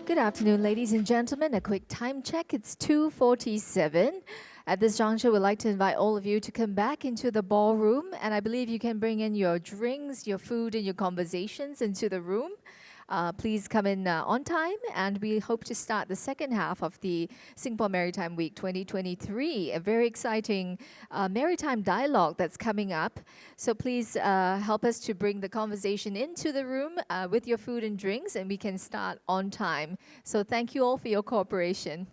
Good afternoon, ladies and gentlemen. A quick time check. It's 2:47. At this juncture, we'd like to invite all of you to come back into the ballroom, and I believe you can bring in your drinks, your food, and your conversations into the room. Please come in on time, and we hope to start the second half of the Singapore Maritime Week 2023, a very exciting maritime dialogue that's coming up. So please help us to bring the conversation into the room with your food and drinks, and we can start on time. So thank you all for your cooperation.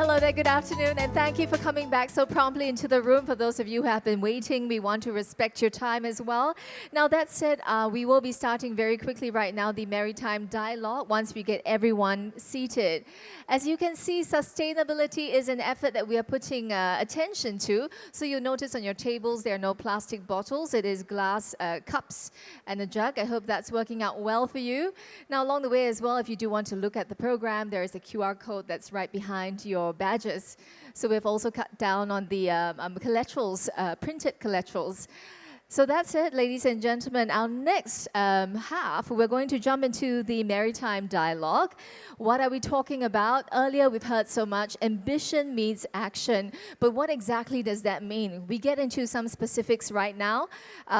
Hello there, good afternoon, and thank you for coming back so promptly into the room. For those of you who have been waiting, we want to respect your time as well. Now, that said, we will be starting very quickly right now the Maritime Dialogue once we get everyone seated. As you can see, sustainability is an effort that we are putting attention to. So you'll notice on your tables there are no plastic bottles. It is glass cups and a jug. I hope that's working out well for you. Now, along the way as well, if you do want to look at the program, there is a QR code that's right behind your badges. So we've also cut down on the collaterals, printed collaterals. So that's it, ladies and gentlemen. Our next half, we're going to jump into the Maritime Dialogue. What are we talking about? Earlier, we've heard so much, ambition meets action. But what exactly does that mean? We get into some specifics right now.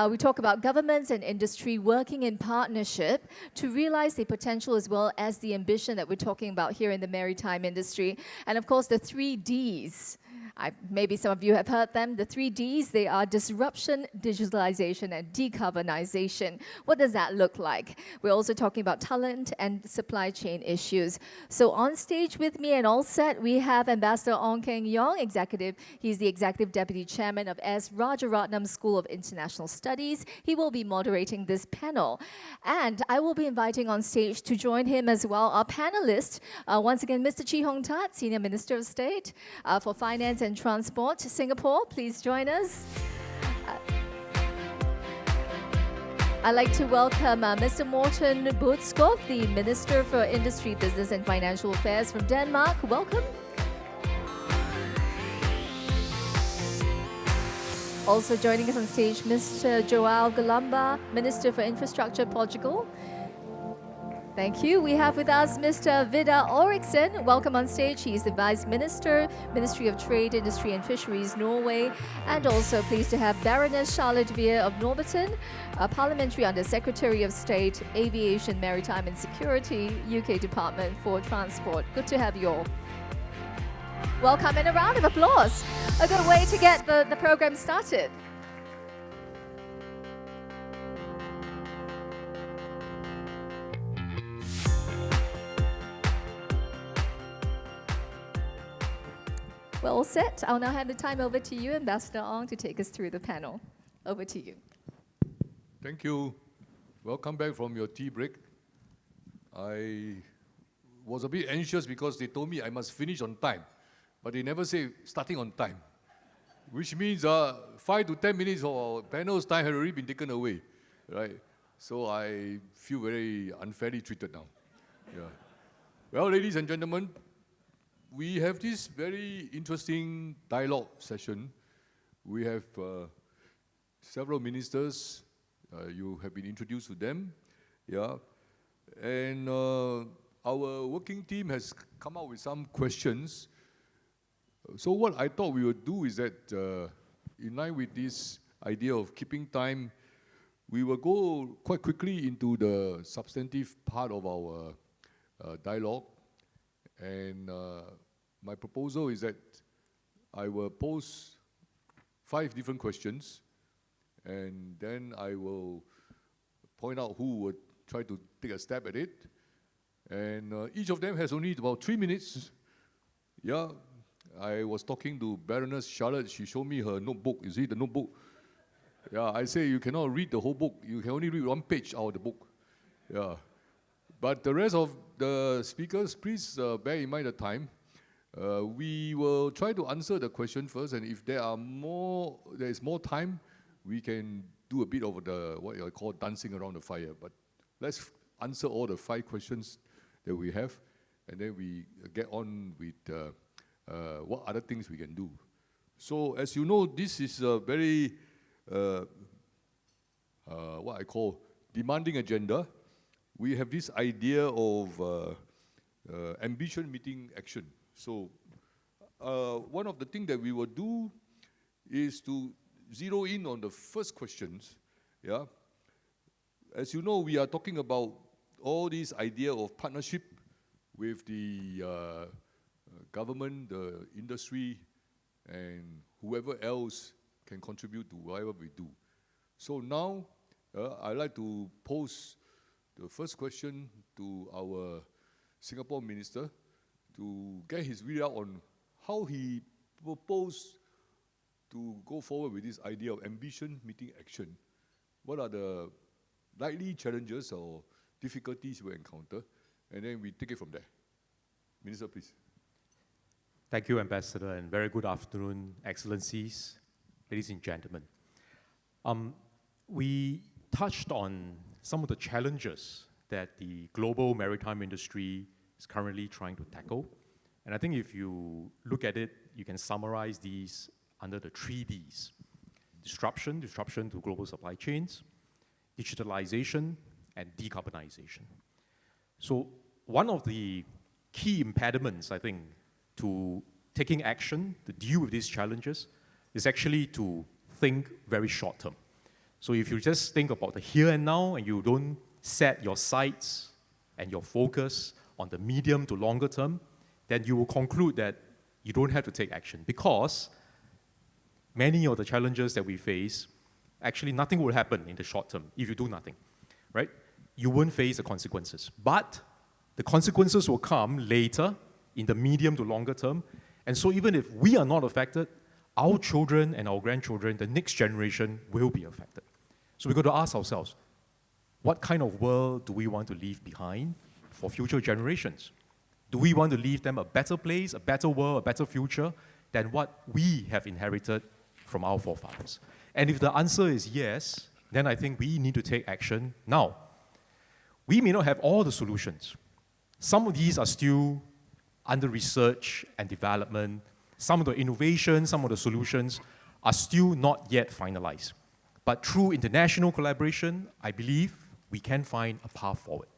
We talk about governments and industry working in partnership to realize the potential as well as the ambition that we're talking about here in the maritime industry. And of course, the 3Ds. Maybe some of you have heard them. The 3Ds, they are disruption, digitalization, and decarbonization. What does that look like? We're also talking about talent and supply chain issues. So on stage with me and all set, we have Ambassador Ong Keng Yong, Executive. He's the Executive Deputy Chairman of S. Rajaratnam School of International Studies. He will be moderating this panel. And I will be inviting on stage to join him as well our panelists. Once again, Mr. Chee Hong Tat, Senior Minister of State for Finance and Transport, Singapore. Please join us. I'd like to welcome Mr. Morten Budskov, the Minister for Industry, Business and Financial Affairs from Denmark. Welcome. Also joining us on stage, Mr. João Galamba, Minister for Infrastructure, Portugal. Thank you. We have with us Mr. Vidar Eriksson. Welcome on stage. He is the Vice Minister, Ministry of Trade, Industry and Fisheries, Norway. And also pleased to have Baroness Charlotte Veer of Norbiton, Parliamentary Under Secretary of State, Aviation, Maritime and Security, UK Department for Transport. Good to have you all. Welcome and a round of applause. A good way to get the program started. Well, all set. I'll now hand the time over to you, Ambassador Ong, to take us through the panel. Over to you. Thank you. Welcome back from your tea break. I was a bit anxious because they told me I must finish on time, but they never say starting on time, which means 5 to 10 minutes of our panel's time had already been taken away, right? So I feel very unfairly treated now. Yeah. Well, ladies and gentlemen, we have this very interesting dialogue session. We have several ministers. You have been introduced to them. Yeah. And our working team has come up with some questions. So what I thought we would do is that, in line with this idea of keeping time, we will go quite quickly into the substantive part of our dialogue. And my proposal is that I will pose 5 different questions, and then I will point out who would try to take a stab at it. And each of them has only about 3 minutes. Yeah, I was talking to Baroness Charlotte. She showed me her notebook. You see the notebook? Yeah, I say you cannot read the whole book. You can only read 1 page out of the book. Yeah. But the rest of the speakers, please bear in mind the time. We will try to answer the question first, and if there is more time, we can do a bit of the what I call dancing around the fire. But let's answer all the 5 questions that we have, and then we get on with what other things we can do. So, as you know, this is a very what I call demanding agenda. We have this idea of ambition meeting action. So one of the things that we will do is to zero in on the first questions. Yeah. As you know, we are talking about all this idea of partnership with the government, the industry, and whoever else can contribute to whatever we do. So now, I'd like to pose the first question to our Singapore Minister to get his readout on how he proposed to go forward with this idea of ambition meeting action. What are the likely challenges or difficulties we encounter? And then we take it from there. Minister, please. Thank you, Ambassador, and very good afternoon, Excellencies, ladies and gentlemen. We touched on some of the challenges that the global maritime industry is currently trying to tackle. And I think if you look at it, you can summarize these under the 3 Ds. Disruption to global supply chains, digitalization, and decarbonization. So one of the key impediments, I think, to taking action to deal with these challenges is actually to think very short term. So if you just think about the here and now and you don't set your sights and your focus on the medium to longer term, then you will conclude that you don't have to take action, because many of the challenges that we face, actually nothing will happen in the short term if you do nothing, right? You won't face the consequences. But the consequences will come later in the medium to longer term. And so even if we are not affected, our children and our grandchildren, the next generation, will be affected. So we've got to ask ourselves, what kind of world do we want to leave behind for future generations? Do we want to leave them a better place, a better world, a better future than what we have inherited from our forefathers? And if the answer is yes, then I think we need to take action now. We may not have all the solutions. Some of these are still under research and development. Some of the innovations, some of the solutions are still not yet finalized. But through international collaboration, I believe we can find a path forward.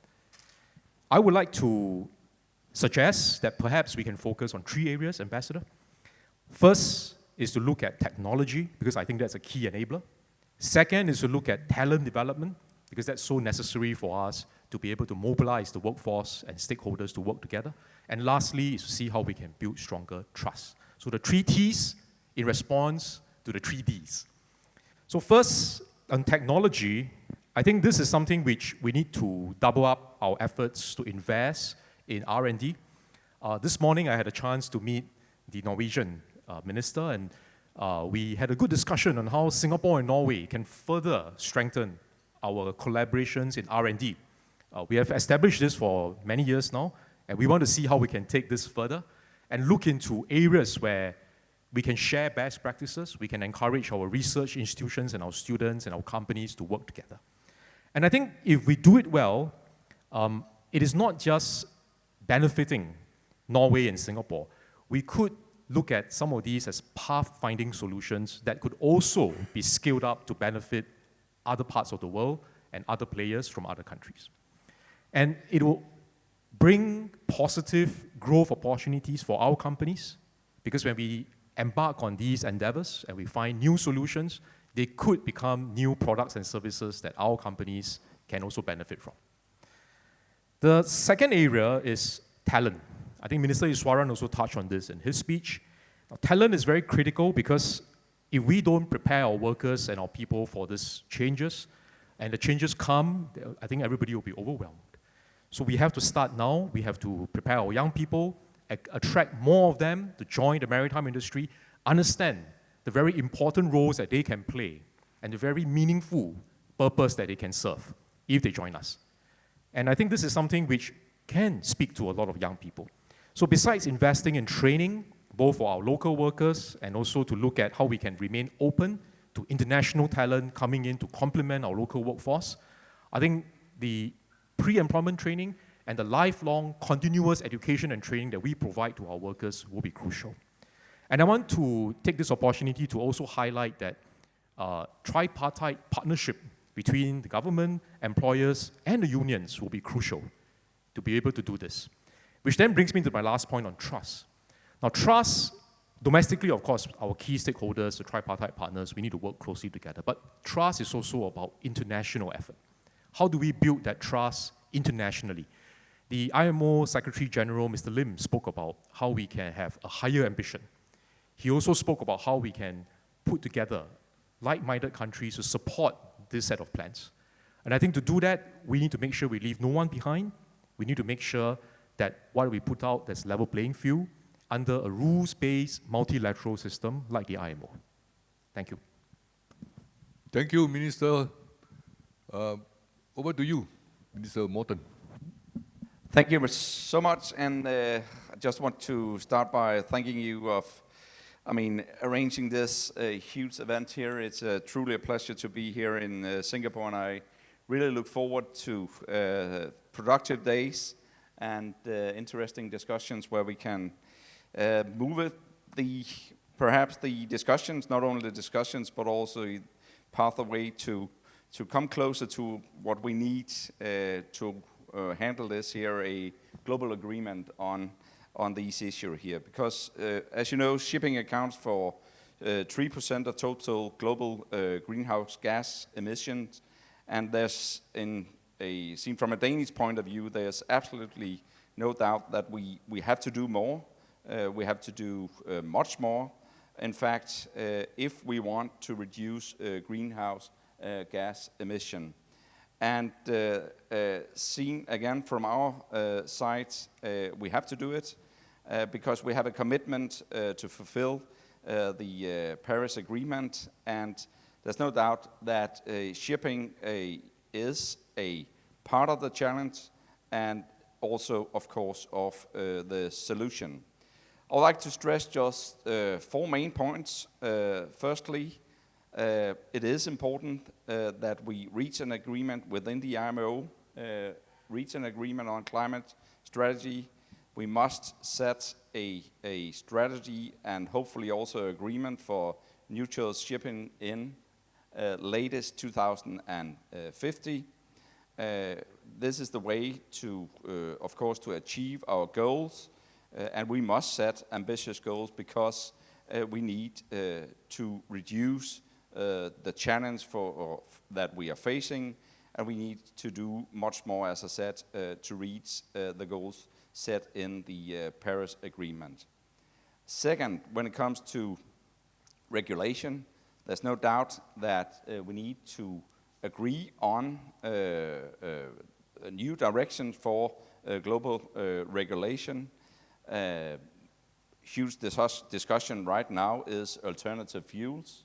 I would like to suggest that perhaps we can focus on 3 areas, Ambassador. First is to look at technology, because I think that's a key enabler. Second is to look at talent development, because that's so necessary for us to be able to mobilize the workforce and stakeholders to work together. And lastly is to see how we can build stronger trust. So the 3 Ts in response to the 3 Ds. So first, on technology, I think this is something which we need to double up our efforts to invest in R&D. This morning, I had a chance to meet the Norwegian minister, and we had a good discussion on how Singapore and Norway can further strengthen our collaborations in R&D. We have established this for many years now, and we want to see how we can take this further and look into areas where we can share best practices, we can encourage our research institutions and our students and our companies to work together. And I think if we do it well, it is not just benefiting Norway and Singapore. We could look at some of these as path-finding solutions that could also be scaled up to benefit other parts of the world and other players from other countries. And it will bring positive growth opportunities for our companies, because when we embark on these endeavors and we find new solutions, they could become new products and services that our companies can also benefit from. The second area is talent. I think Minister Iswaran also touched on this in his speech. Now, talent is very critical, because if we don't prepare our workers and our people for these changes, and the changes come, I think everybody will be overwhelmed. So we have to start now. We have to prepare our young people, attract more of them to join the maritime industry, understand the very important roles that they can play, and the very meaningful purpose that they can serve if they join us. And I think this is something which can speak to a lot of young people. So besides investing in training, both for our local workers and also to look at how we can remain open to international talent coming in to complement our local workforce, I think the pre-employment training and the lifelong continuous education and training that we provide to our workers will be crucial. And I want to take this opportunity to also highlight that tripartite partnership between the government, employers, and the unions will be crucial to be able to do this. Which then brings me to my last point on trust. Now, trust, domestically, of course, our key stakeholders, the tripartite partners, we need to work closely together. But trust is also about international effort. How do we build that trust internationally? The IMO Secretary General, Mr. Lim, spoke about how we can have a higher ambition. He also spoke about how we can put together like-minded countries to support this set of plans. And I think to do that, we need to make sure we leave no one behind. We need to make sure that what we put out, there's level playing field, under a rules-based multilateral system like the IMO. Thank you. Thank you, Minister. Over to you, Minister Morton. Thank you so much, and I just want to start by thanking you of, arranging this huge event here. It's truly a pleasure to be here in Singapore, and I really look forward to productive days and interesting discussions where we can move it, perhaps the discussions, not only the discussions, but also pathway to come closer to what we need to handle this here, a global agreement on these issues here. Because, as you know, shipping accounts for 3% of total global greenhouse gas emissions, and there's, seen from a Danish point of view, there's absolutely no doubt that we have to do more. We have to do much more. In fact, if we want to reduce greenhouse gas emission. And seen again from our side, we have to do it because we have a commitment to fulfill the Paris Agreement, and there's no doubt that shipping is a part of the challenge and also, of course, of the solution. I'd like to stress just 4 main points. Firstly, it is important that we reach an agreement within the IMO, reach an agreement on climate strategy. We must set a strategy and hopefully also agreement for neutral shipping in latest 2050. This is the way to, of course, to achieve our goals, and we must set ambitious goals because we need to reduce the challenge that we are facing, and we need to do much more, as I said, to reach the goals set in the Paris Agreement. Second, when it comes to regulation, there's no doubt that we need to agree on a new direction for global regulation. Huge discussion right now is alternative fuels.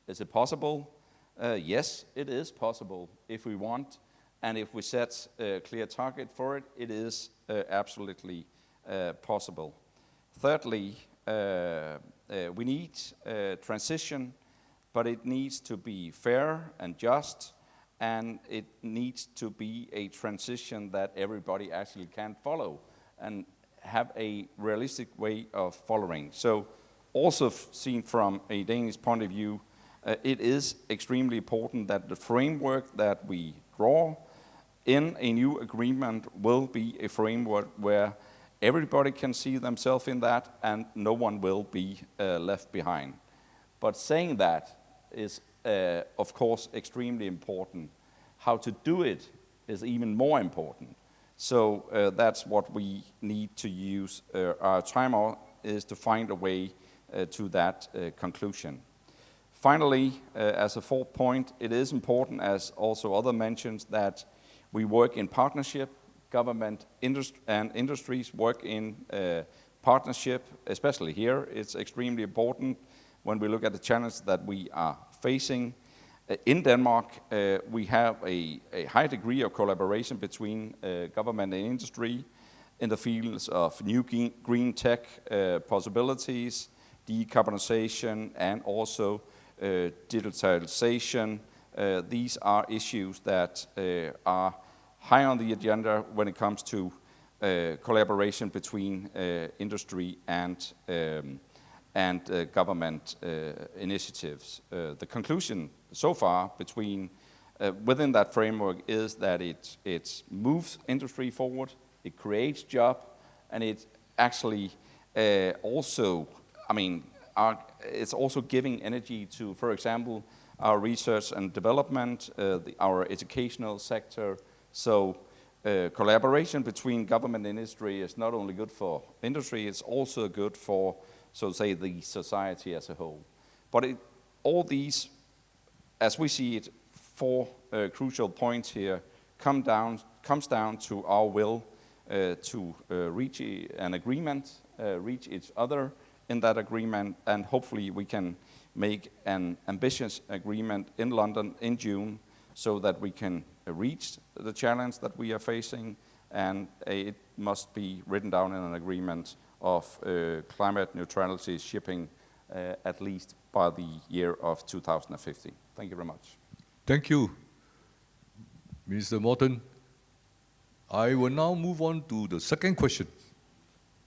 Is it possible? Yes, it is possible if we want, and if we set a clear target for it, it is absolutely possible. Thirdly, we need transition, but it needs to be fair and just, and it needs to be a transition that everybody actually can follow and have a realistic way of following. So also seen from a Danish point of view, it is extremely important that the framework that we draw in a new agreement will be a framework where everybody can see themselves in that and no one will be left behind. But saying that is, of course, extremely important. How to do it is even more important. So that's what we need to use our time on, is to find a way to that conclusion. Finally, as a 4th point, it is important, as also other mentions, that we work in partnership. Government and industries work in partnership, especially here. It's extremely important when we look at the challenge that we are facing. In Denmark, we have a high degree of collaboration between government and industry in the fields of new green tech possibilities, decarbonization, and also digitalization. These are issues that are high on the agenda when it comes to collaboration between industry and government initiatives. The conclusion so far within that framework is that it moves industry forward, it creates jobs, and it actually also, it's also giving energy to, for example, our research and development, our educational sector. So collaboration between government and industry is not only good for industry, it's also good for, so to say, the society as a whole. But all these, as we see it, 4 crucial points here comes down to our will to reach an agreement reach each other in that agreement, and hopefully we can make an ambitious agreement in London in June so that we can reach the challenge that we are facing, and it must be written down in an agreement of climate neutrality shipping at least by the year of 2050. Thank you very much. Thank you, Mr. Morton. I will now move on to the second question.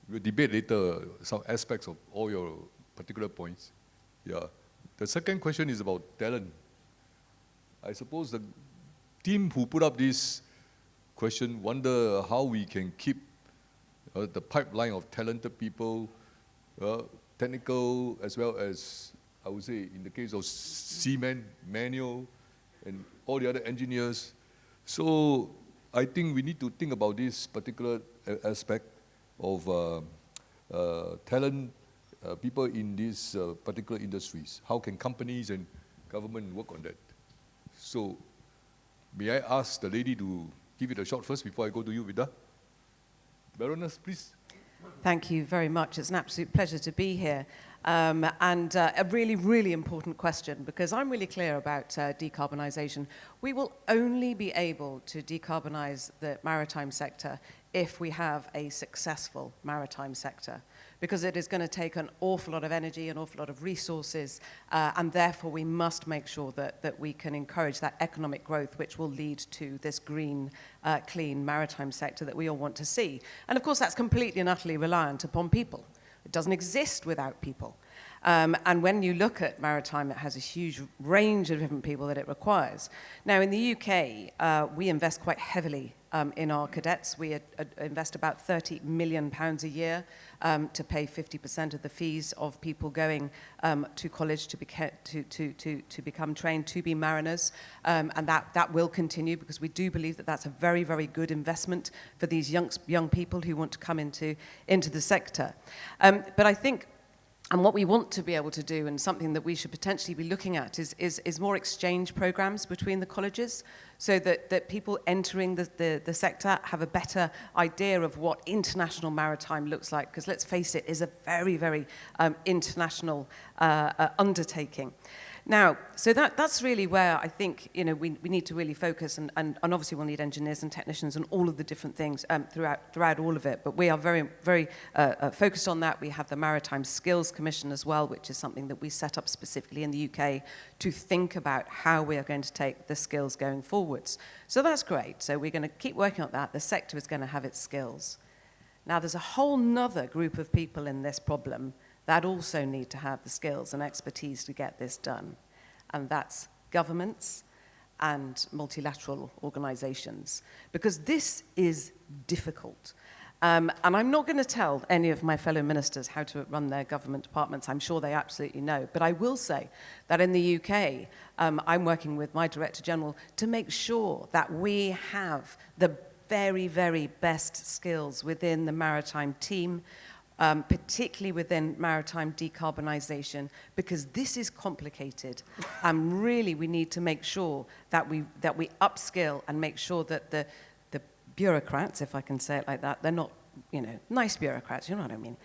We'll debate later some aspects of all your particular points. Yeah. The second question is about talent. I suppose the team who put up this question wonder how we can keep the pipeline of talented people, technical as well as, I would say, in the case of seamen, manual, and all the other engineers. So I think we need to think about this particular aspect of talent, people in these particular industries. How can companies and government work on that? So may I ask the lady to give it a shot first before I go to you, Vida? Baroness, please. Thank you very much. It's an absolute pleasure to be here. And a really, really important question, because I'm really clear about decarbonisation. We will only be able to decarbonise the maritime sector if we have a successful maritime sector, because it is going to take an awful lot of energy, an awful lot of resources, and therefore we must make sure that we can encourage that economic growth which will lead to this green, clean maritime sector that we all want to see. And of course that's completely and utterly reliant upon people. It doesn't exist without people. And when you look at maritime, it has a huge range of different people that it requires. Now, in the UK, we invest quite heavily in our cadets. We invest about £30 million a year to pay 50% of the fees of people going to college to become trained to be mariners. And that will continue, because we do believe that that's a very, very good investment for these young people who want to come into the sector. But I think, and what we want to be able to do, and something that we should potentially be looking at, is more exchange programs between the colleges, so that people entering the sector have a better idea of what international maritime looks like, because let's face it, is a very, very international undertaking. Now, so that's really where I think we need to really focus, and obviously we'll need engineers and technicians and all of the different things throughout all of it. But we are very, very focused on that. We have the Maritime Skills Commission as well, which is something that we set up specifically in the UK to think about how we are going to take the skills going forwards. So that's great. So we're going to keep working on that. The sector is going to have its skills. Now, there's a whole nother group of people in this problem that also need to have the skills and expertise to get this done. And that's governments and multilateral organizations, because this is difficult. And I'm not going to tell any of my fellow ministers how to run their government departments. I'm sure they absolutely know. But I will say that in the UK, I'm working with my Director General to make sure that we have the very, very best skills within the maritime team, particularly within maritime decarbonisation, because this is complicated. And really, we need to make sure that we upskill and make sure that the bureaucrats, if I can say it like that, they're not, nice bureaucrats, you know what I mean,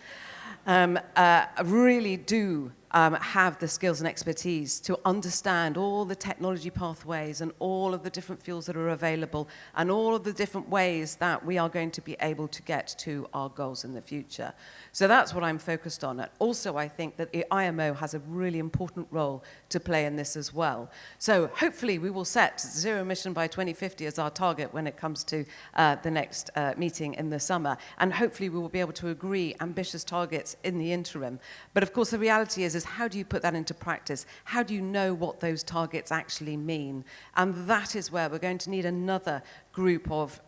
really do have the skills and expertise to understand all the technology pathways and all of the different fuels that are available and all of the different ways that we are going to be able to get to our goals in the future. So that's what I'm focused on. And also, I think that the IMO has a really important role to play in this as well. So hopefully we will set zero emission by 2050 as our target when it comes to the next meeting in the summer. And hopefully we will be able to agree ambitious targets in the interim. But of course, the reality is how do you put that into practice? How do you know what those targets actually mean? And that is where we're going to need another group of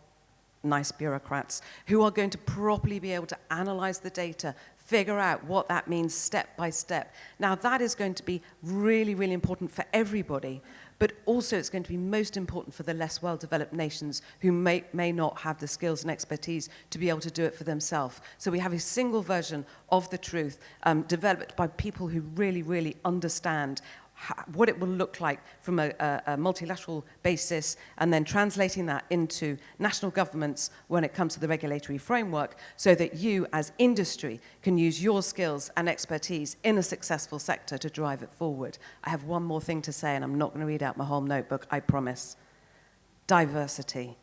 nice bureaucrats who are going to properly be able to analyze the data, figure out what that means step by step. Now, that is going to be really, really important for everybody, but also it's going to be most important for the less well-developed nations who may not have the skills and expertise to be able to do it for themselves. So we have a single version of the truth developed by people who really, really understand what it will look like from a multilateral basis, and then translating that into national governments when it comes to the regulatory framework, so that you as industry can use your skills and expertise in a successful sector to drive it forward. I have one more thing to say, and I'm not going to read out my whole notebook, I promise. Diversity.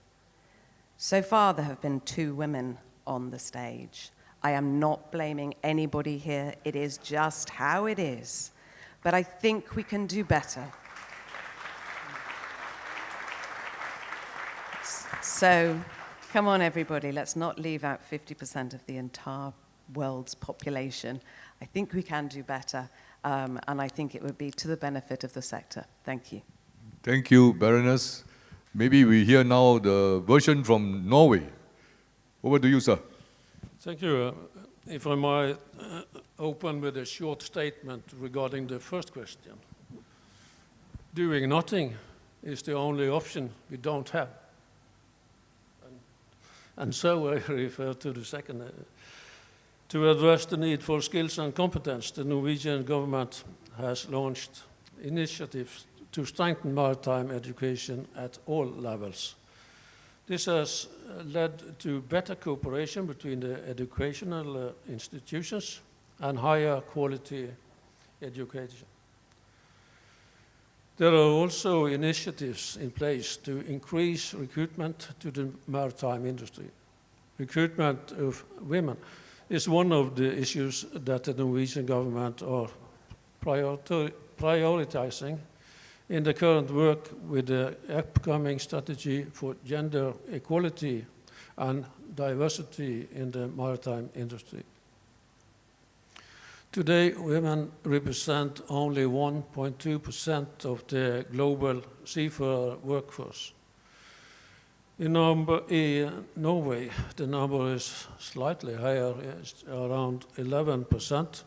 So far, there have been 2 women on the stage. I am not blaming anybody here. It is just how it is. But I think we can do better. So, come on, everybody, let's not leave out 50% of the entire world's population. I think we can do better, and I think it would be to the benefit of the sector. Thank you. Thank you, Baroness. Maybe we hear now the version from Norway. Over to you, sir. Thank you. If I might open with a short statement regarding the first question. Doing nothing is the only option we don't have. And so I refer to the second. To address the need for skills and competence, the Norwegian government has launched initiatives to strengthen maritime education at all levels. This has led to better cooperation between the educational institutions and higher quality education. There are also initiatives in place to increase recruitment to the maritime industry. Recruitment of women is one of the issues that the Norwegian government are prioritizing in the current work with the upcoming strategy for gender equality and diversity in the maritime industry. Today, women represent only 1.2% of the global seafarer workforce. In Norway, the number is slightly higher, it's around 11%,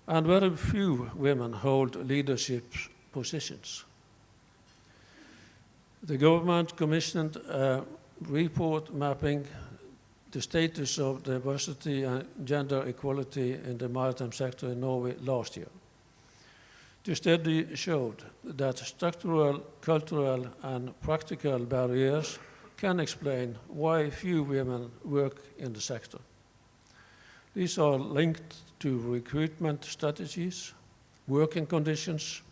and very few women hold leadership positions. The government commissioned a report mapping the status of diversity and gender equality in the maritime sector in Norway last year. The study showed that structural, cultural, and practical barriers can explain why few women work in the sector. These are linked to recruitment strategies, working conditions,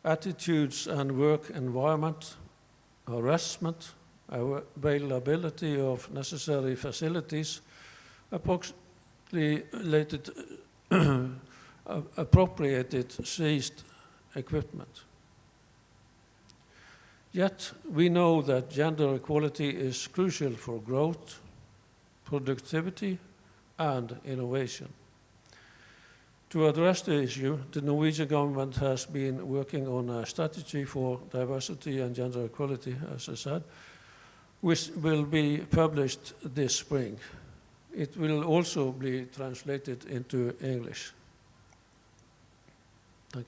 attitudes and work environment, harassment, availability of necessary facilities, appropriated seized equipment. Yet we know that gender equality is crucial for growth, productivity, and innovation. To address the issue, the Norwegian government has been working on a strategy for diversity and gender equality, as I said, which will be published this spring. It will also be translated into English. Thank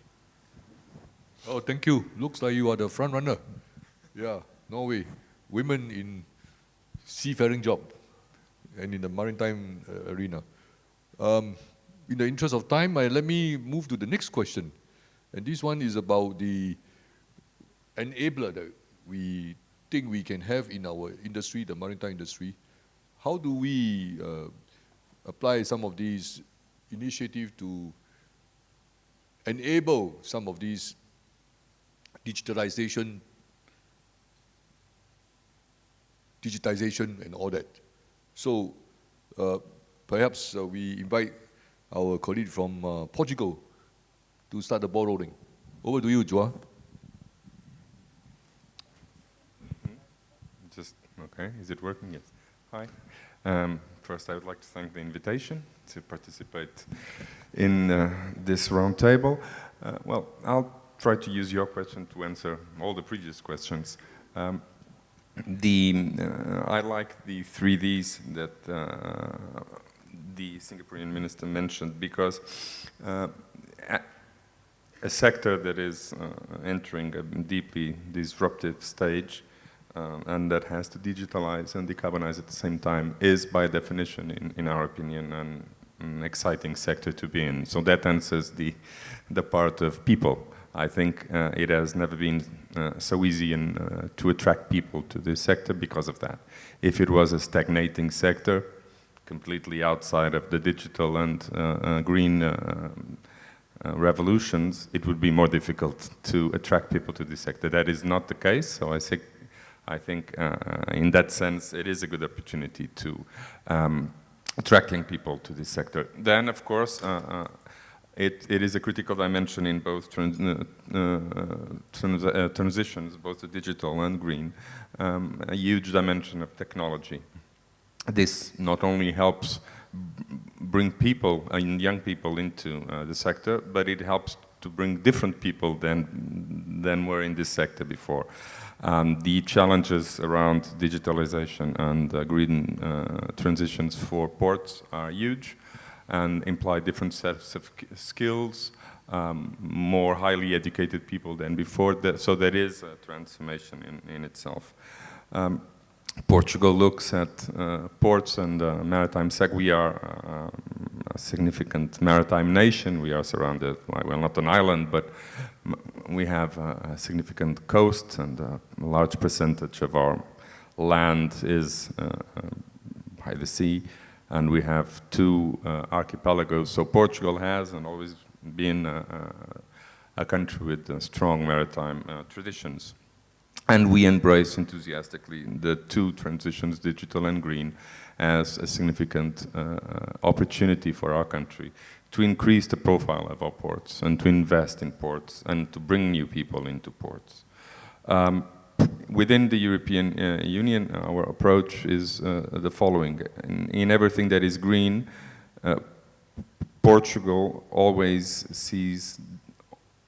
you. Oh, thank you. Looks like you are the front runner. Yeah, Norway. Women in seafaring job and in the maritime arena. In the interest of time, let me move to the next question. And this one is about the enabler that we think we can have in our industry, the maritime industry. How do we apply some of these initiatives to enable some of these digitization and all that? So perhaps we invite our colleague from Portugal to start the ball rolling. Over to you, João. Okay, is it working? Yes. Hi. First, I would like to thank the invitation to participate in this roundtable. Well, I'll try to use your question to answer all the previous questions. I like the 3Ds that the Singaporean minister mentioned, because a sector that is entering a deeply disruptive stage and that has to digitalize and decarbonize at the same time is, by definition, in our opinion, and an exciting sector to be in. So that answers the part of people. I think it has never been so easy to attract people to this sector because of that. If it was a stagnating sector, completely outside of the digital and green revolutions, it would be more difficult to attract people to this sector. That is not the case, so I think in that sense it is a good opportunity to attracting people to this sector. Then, of course, it is a critical dimension in both transitions, both the digital and green, a huge dimension of technology. This not only helps bring people, young people into the sector, but it helps to bring different people than were in this sector before. The challenges around digitalization and green transitions for ports are huge and imply different sets of skills, more highly educated people than before. So there is a transformation in itself. Portugal looks at ports and maritime sector. We are a significant maritime nation. We are surrounded, well, not an island, but we have a significant coast, and a large percentage of our land is by the sea, and we have two archipelagos. So Portugal has and always been a country with strong maritime traditions. And we embrace enthusiastically the two transitions, digital and green, as a significant opportunity for our country to increase the profile of our ports and to invest in ports and to bring new people into ports. Within the European Union, our approach is the following. In everything that is green, Portugal always sees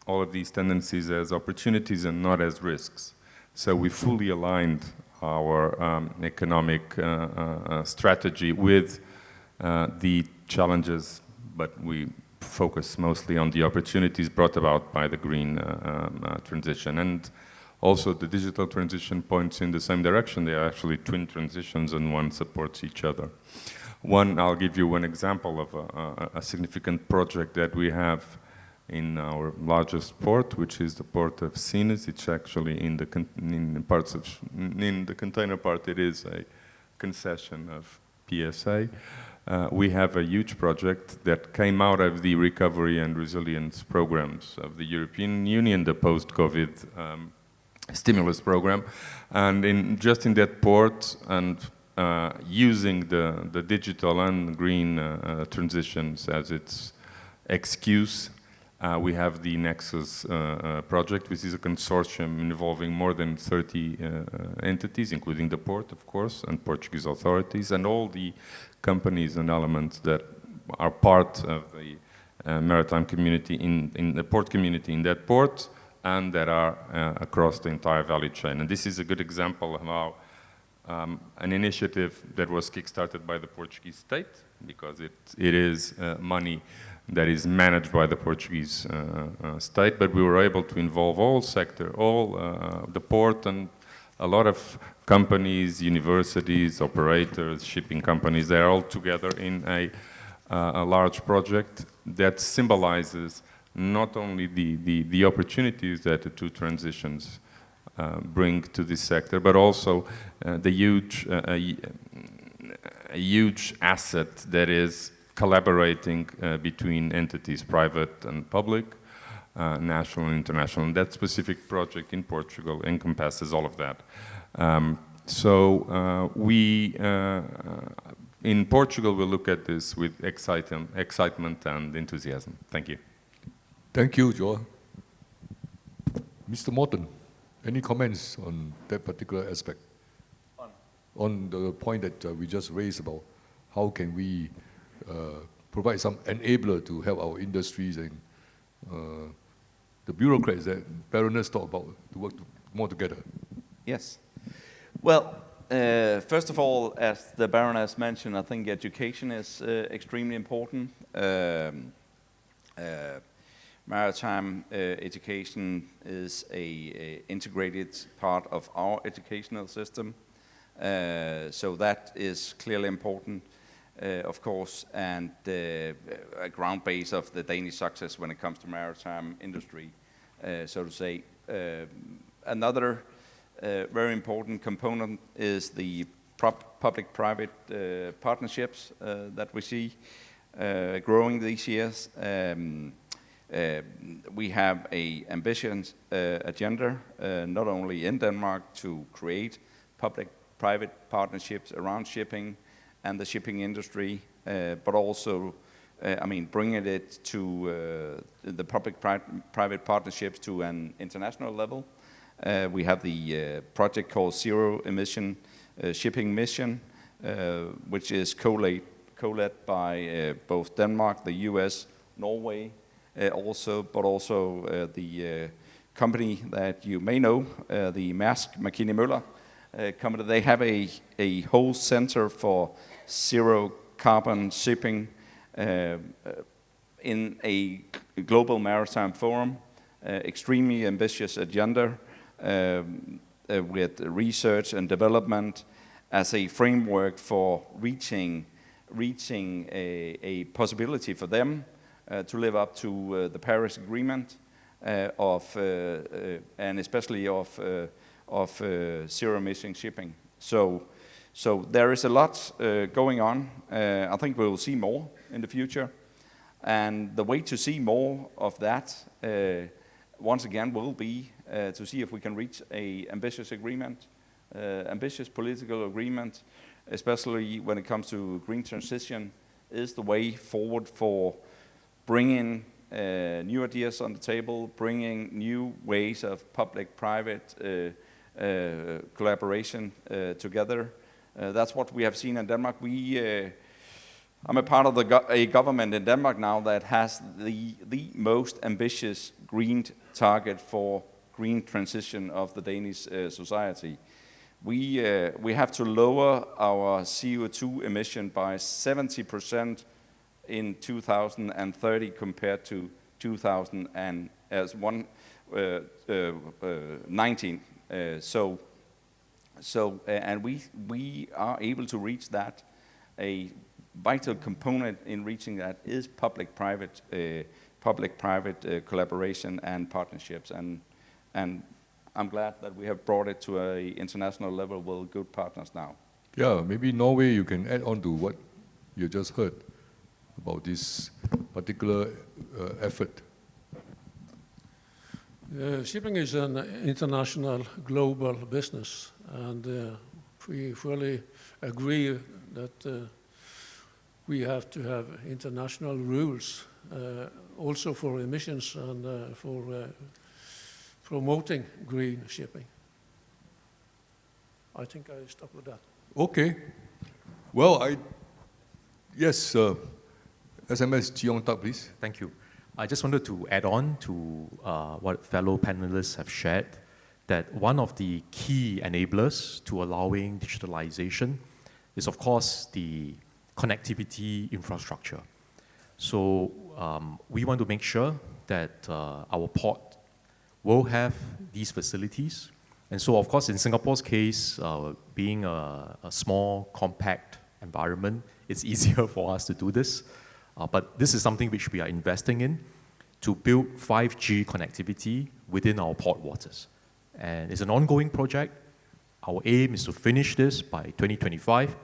all of these tendencies as opportunities and not as risks. So we fully aligned our economic strategy with the challenges, but we focus mostly on the opportunities brought about by the green transition. And also the digital transition points in the same direction. They are actually twin transitions and one supports each other. I'll give you one example of a significant project that we have in our largest port, which is the port of Sines. It's actually in the container part, it is a concession of PSA. We have a huge project that came out of the recovery and resilience programs of the European Union, the post-COVID stimulus program. And just in that port, and using the digital and green transitions as its excuse, we have the Nexus project, which is a consortium involving more than 30 entities, including the port, of course, and Portuguese authorities, and all the companies and elements that are part of the maritime community in the port community in that port, and that are across the entire value chain. And this is a good example of how an initiative that was kickstarted by the Portuguese state, because it is money that is managed by the Portuguese state, but we were able to involve all sector, the port, and a lot of companies, universities, operators, shipping companies. They're all together in a large project that symbolizes not only the opportunities that the two transitions bring to this sector, but also the huge asset that is collaborating between entities, private and public, national and international. And that specific project in Portugal encompasses all of that. We in Portugal will look at this with excitement and enthusiasm. Thank you. Thank you, Joel. Mr. Morton, any comments on that particular aspect? On the point that we just raised about how can we provide some enabler to help our industries and the bureaucrats that Baroness talked about to work more together. Yes. Well, first of all, as the Baroness mentioned, I think education is extremely important. Maritime education is a integrated part of our educational system, so that is clearly important. of course, and a ground base of the Danish success when it comes to maritime industry, so to say. Another very important component is the public-private partnerships that we see growing these years. We have an ambitious agenda, not only in Denmark, to create public-private partnerships around shipping and the shipping industry, but also, bringing it to the public-private partnerships to an international level. We have the project called Zero Emission Shipping Mission, which is co-led by both Denmark, the US, Norway, but also the company that you may know, the Mærsk Mc-Kinney Møller company. They have a whole center for zero carbon shipping in a global maritime forum, extremely ambitious agenda with research and development as a framework for reaching a possibility for them to live up to the Paris Agreement and especially of zero emission shipping. So there is a lot going on. I think we will see more in the future, and the way to see more of that, once again, will be to see if we can reach a ambitious agreement, ambitious political agreement, especially when it comes to green transition, is the way forward for bringing new ideas on the table, bringing new ways of public-private collaboration together. That's what we have seen in Denmark. I'm a part of a government in Denmark now that has the most ambitious green target for green transition of the Danish society. We have to lower our CO2 emission by 70% in 2030 compared to 2019. And we are able to reach that. A vital component in reaching that is public-private collaboration and partnerships, and I'm glad that we have brought it to an international level with good partners now. Yeah, maybe Norway, you can add on to what you just heard about this particular effort. Shipping is an international, global business, and we fully agree that we have to have international rules, also for emissions and for promoting green shipping. I think I stop with that. Okay. Well, yes, SMS Cheong Tak, please. Thank you. I just wanted to add on to what fellow panelists have shared, that one of the key enablers to allowing digitalization is, of course, the connectivity infrastructure. So we want to make sure that our port will have these facilities. And so, of course, in Singapore's case, being a small, compact environment, it's easier for us to do this. But this is something which we are investing in to build 5G connectivity within our port waters. And it's an ongoing project. Our aim is to finish this by 2025.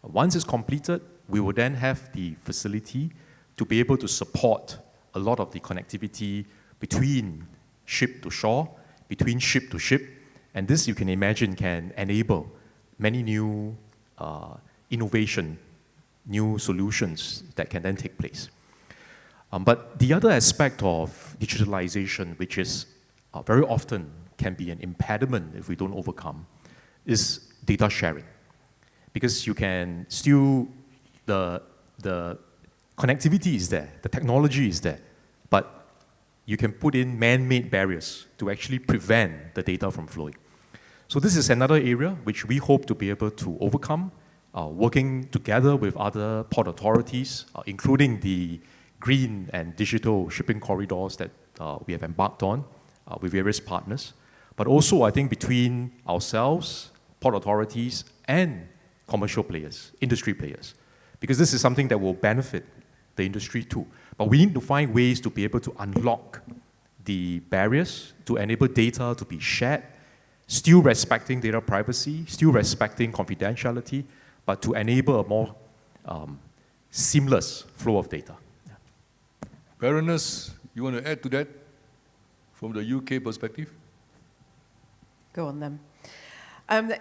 Once it's completed, we will then have the facility to be able to support a lot of the connectivity between ship to shore, between ship to ship. And this, you can imagine, can enable many new innovation, new solutions that can then take place. But the other aspect of digitalization, which is very often can be an impediment if we don't overcome, is data sharing. Because you can still, the connectivity is there, the technology is there, but you can put in man-made barriers to actually prevent the data from flowing. So this is another area which we hope to be able to overcome, working together with other port authorities, including the green and digital shipping corridors that we have embarked on with various partners, but also I think between ourselves, port authorities, and commercial players, industry players. because this is something that will benefit the industry too. But we need to find ways to be able to unlock the barriers to enable data to be shared, still respecting data privacy, still respecting confidentiality, but to enable a more seamless flow of data. Baroness, you want to add to that from the UK perspective? Go on then.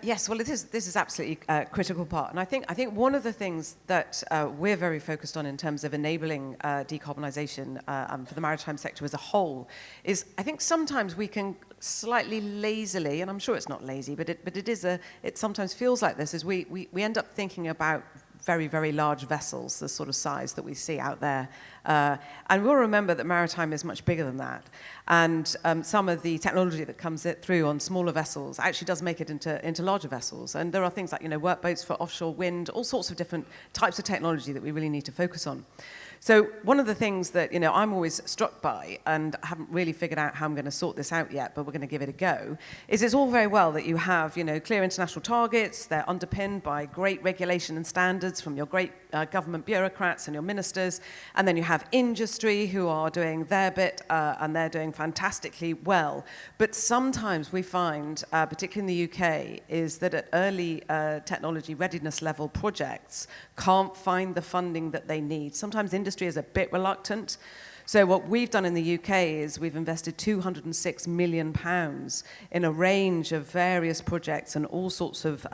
Yes, well, this is absolutely a critical part. And I think one of the things that we're very focused on in terms of enabling decarbonisation for the maritime sector as a whole is I think sometimes we can slightly lazily, and I'm sure it's not lazy, but it sometimes feels like this, is we end up thinking about very, very large vessels, the sort of size that we see out there. And we'll remember that maritime is much bigger than that. And some of the technology that comes through on smaller vessels actually does make it into larger vessels. And there are things like, workboats for offshore wind, all sorts of different types of technology that we really need to focus on. So one of the things that, I'm always struck by, and I haven't really figured out how I'm going to sort this out yet, but we're going to give it a go, is it's all very well that you have, clear international targets, they're underpinned by great regulation and standards from your great government bureaucrats and your ministers, and then you have industry who are doing their bit, and they're doing fantastically well. But sometimes we find, particularly in the UK, is that at early technology readiness level projects can't find the funding that they need. Sometimes industry is a bit reluctant. So what we've done in the UK is we've invested £206 million in a range of various projects and all sorts of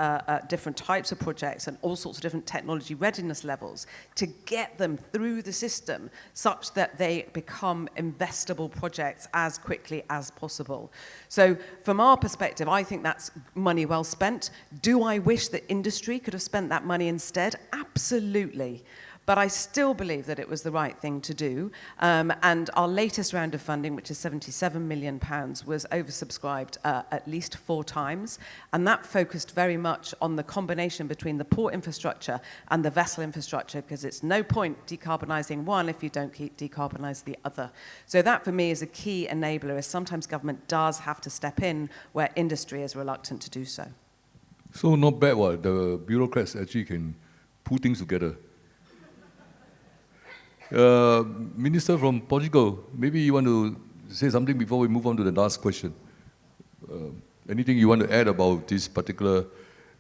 different types of projects and all sorts of different technology readiness levels to get them through the system such that they become investable projects as quickly as possible. So from our perspective, I think that's money well spent. Do I wish that industry could have spent that money instead? Absolutely. But I still believe that it was the right thing to do. And our latest round of funding, which is £77 million, was oversubscribed at least 4 times. And that focused very much on the combination between the port infrastructure and the vessel infrastructure, because it's no point decarbonising one if you don't keep decarbonise the other. So that, for me, is a key enabler, is sometimes government does have to step in where industry is reluctant to do so. So not bad, what? The bureaucrats actually can pull things together. Minister from Portugal, maybe you want to say something before we move on to the last question. Anything you want to add about this particular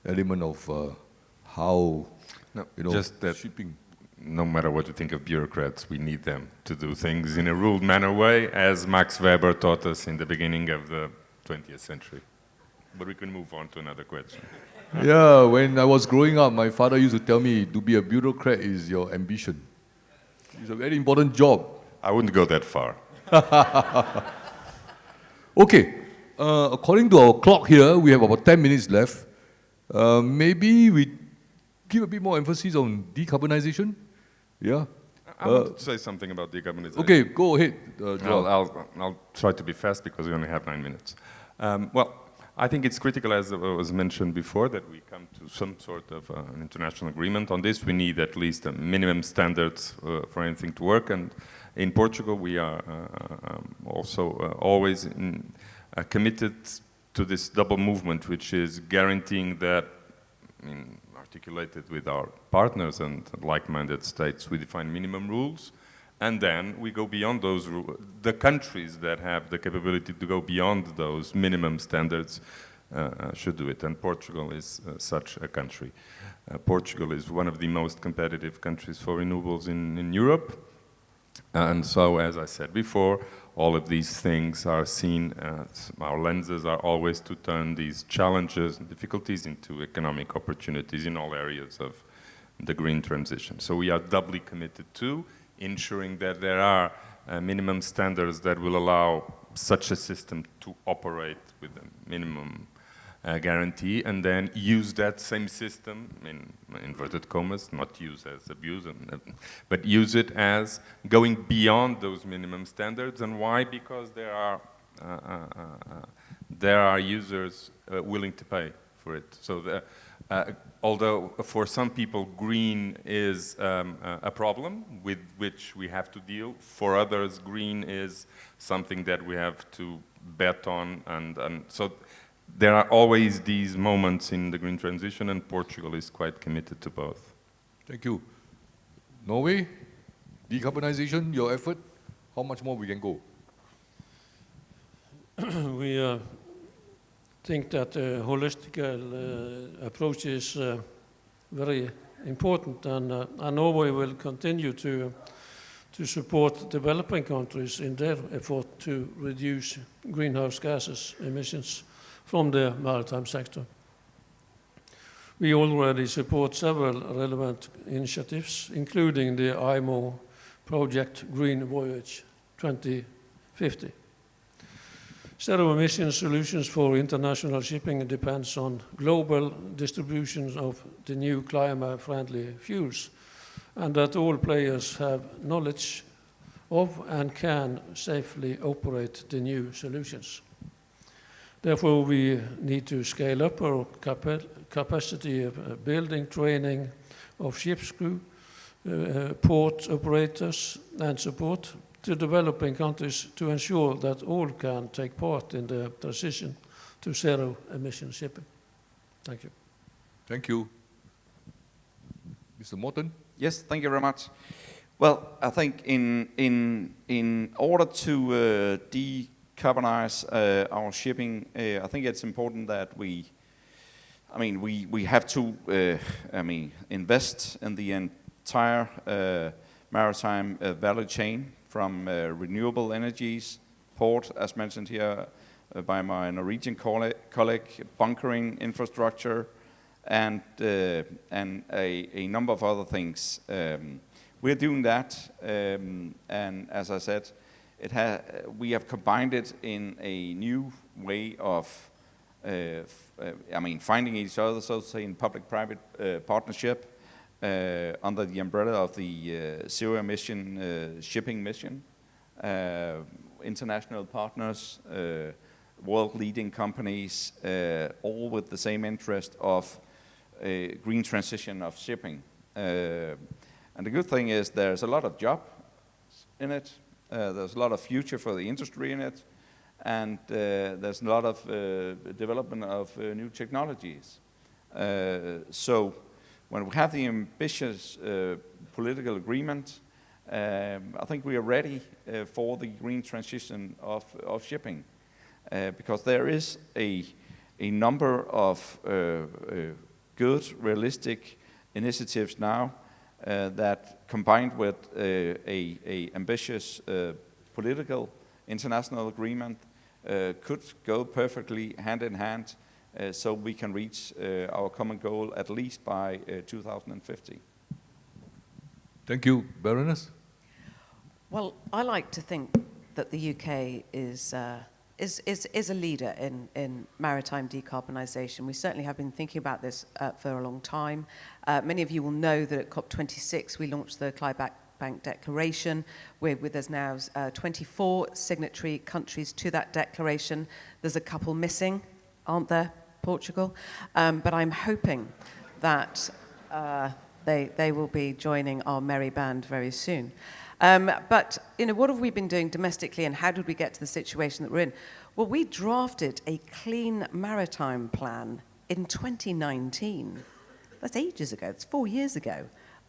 element of how, just that shipping? No matter what you think of bureaucrats, we need them to do things in a ruled manner way, as Max Weber taught us in the beginning of the 20th century. But we can move on to another question. Yeah, when I was growing up, my father used to tell me to be a bureaucrat is your ambition. It's a very important job. I wouldn't go that far. Okay, according to our clock here, we have about 10 minutes left. Maybe we give a bit more emphasis on decarbonization. Yeah. I want to say something about decarbonization. Okay, go ahead, John. I'll try to be fast because we only have 9 minutes. Well, I think it's critical, as was mentioned before, that we come to some sort of an international agreement on this. We need at least minimum standards for anything to work. And in Portugal, we are also always committed to this double movement, which is guaranteeing that, articulated with our partners and like-minded states, we define minimum rules. And then we go beyond those rules. The countries that have the capability to go beyond those minimum standards should do it. And Portugal is such a country. Portugal is one of the most competitive countries for renewables in Europe. And so, as I said before, all of these things are seen, our lenses are always to turn these challenges and difficulties into economic opportunities in all areas of the green transition. So we are doubly committed to ensuring that there are minimum standards that will allow such a system to operate with a minimum guarantee, and then use that same system, in inverted commas, not use as abuse, but use it as going beyond those minimum standards. And why? Because there are users willing to pay for it. So although for some people green is a problem with which we have to deal, for others green is something that we have to bet on, and so there are always these moments in the green transition, and Portugal is quite committed to both. Thank you. Norway, decarbonization, your effort, how much more we can go? We think that a holistic approach is very important, and Norway will continue to support developing countries in their effort to reduce greenhouse gases emissions from the maritime sector. We already support several relevant initiatives, including the IMO project Green Voyage 2050. Zero emission solutions for international shipping depends on global distribution of the new climate-friendly fuels, and that all players have knowledge of and can safely operate the new solutions. Therefore, we need to scale up our capacity of building, training of ship's crew, port operators, and support to developing countries to ensure that all can take part in the transition to zero-emission shipping. Thank you. Thank you. Mr. Morton? Yes, thank you very much. Well, I think in order to decarbonize our shipping, I think it's important that we have to invest in the entire maritime value chain, from renewable energies, port, as mentioned here by my Norwegian colleague, bunkering infrastructure, and a number of other things. We're doing that, and as I said, we have combined it in a new way of finding each other, so to say, in public-private partnership under the umbrella of the zero-emission shipping mission. International partners, world-leading companies, all with the same interest of a green transition of shipping. And the good thing is there's a lot of jobs in it, there's a lot of future for the industry in it, and there's a lot of development of new technologies. So when we have the ambitious political agreement, I think we are ready for the green transition of shipping, because there is a number of good, realistic initiatives now that, combined with a ambitious political international agreement, could go perfectly hand in hand, so we can reach our common goal at least by 2050. Thank you. Baroness? Well, I like to think that the UK is a leader in maritime decarbonisation. We certainly have been thinking about this for a long time. Many of you will know that at COP26 we launched the Climate Bank Declaration, where there's now 24 signatory countries to that declaration. There's a couple missing, aren't there? Portugal. But I'm hoping that they will be joining our merry band very soon. But what have we been doing domestically, and how did we get to the situation that we're in? Well, we drafted a clean maritime plan in 2019. That's ages ago. That's 4 years ago.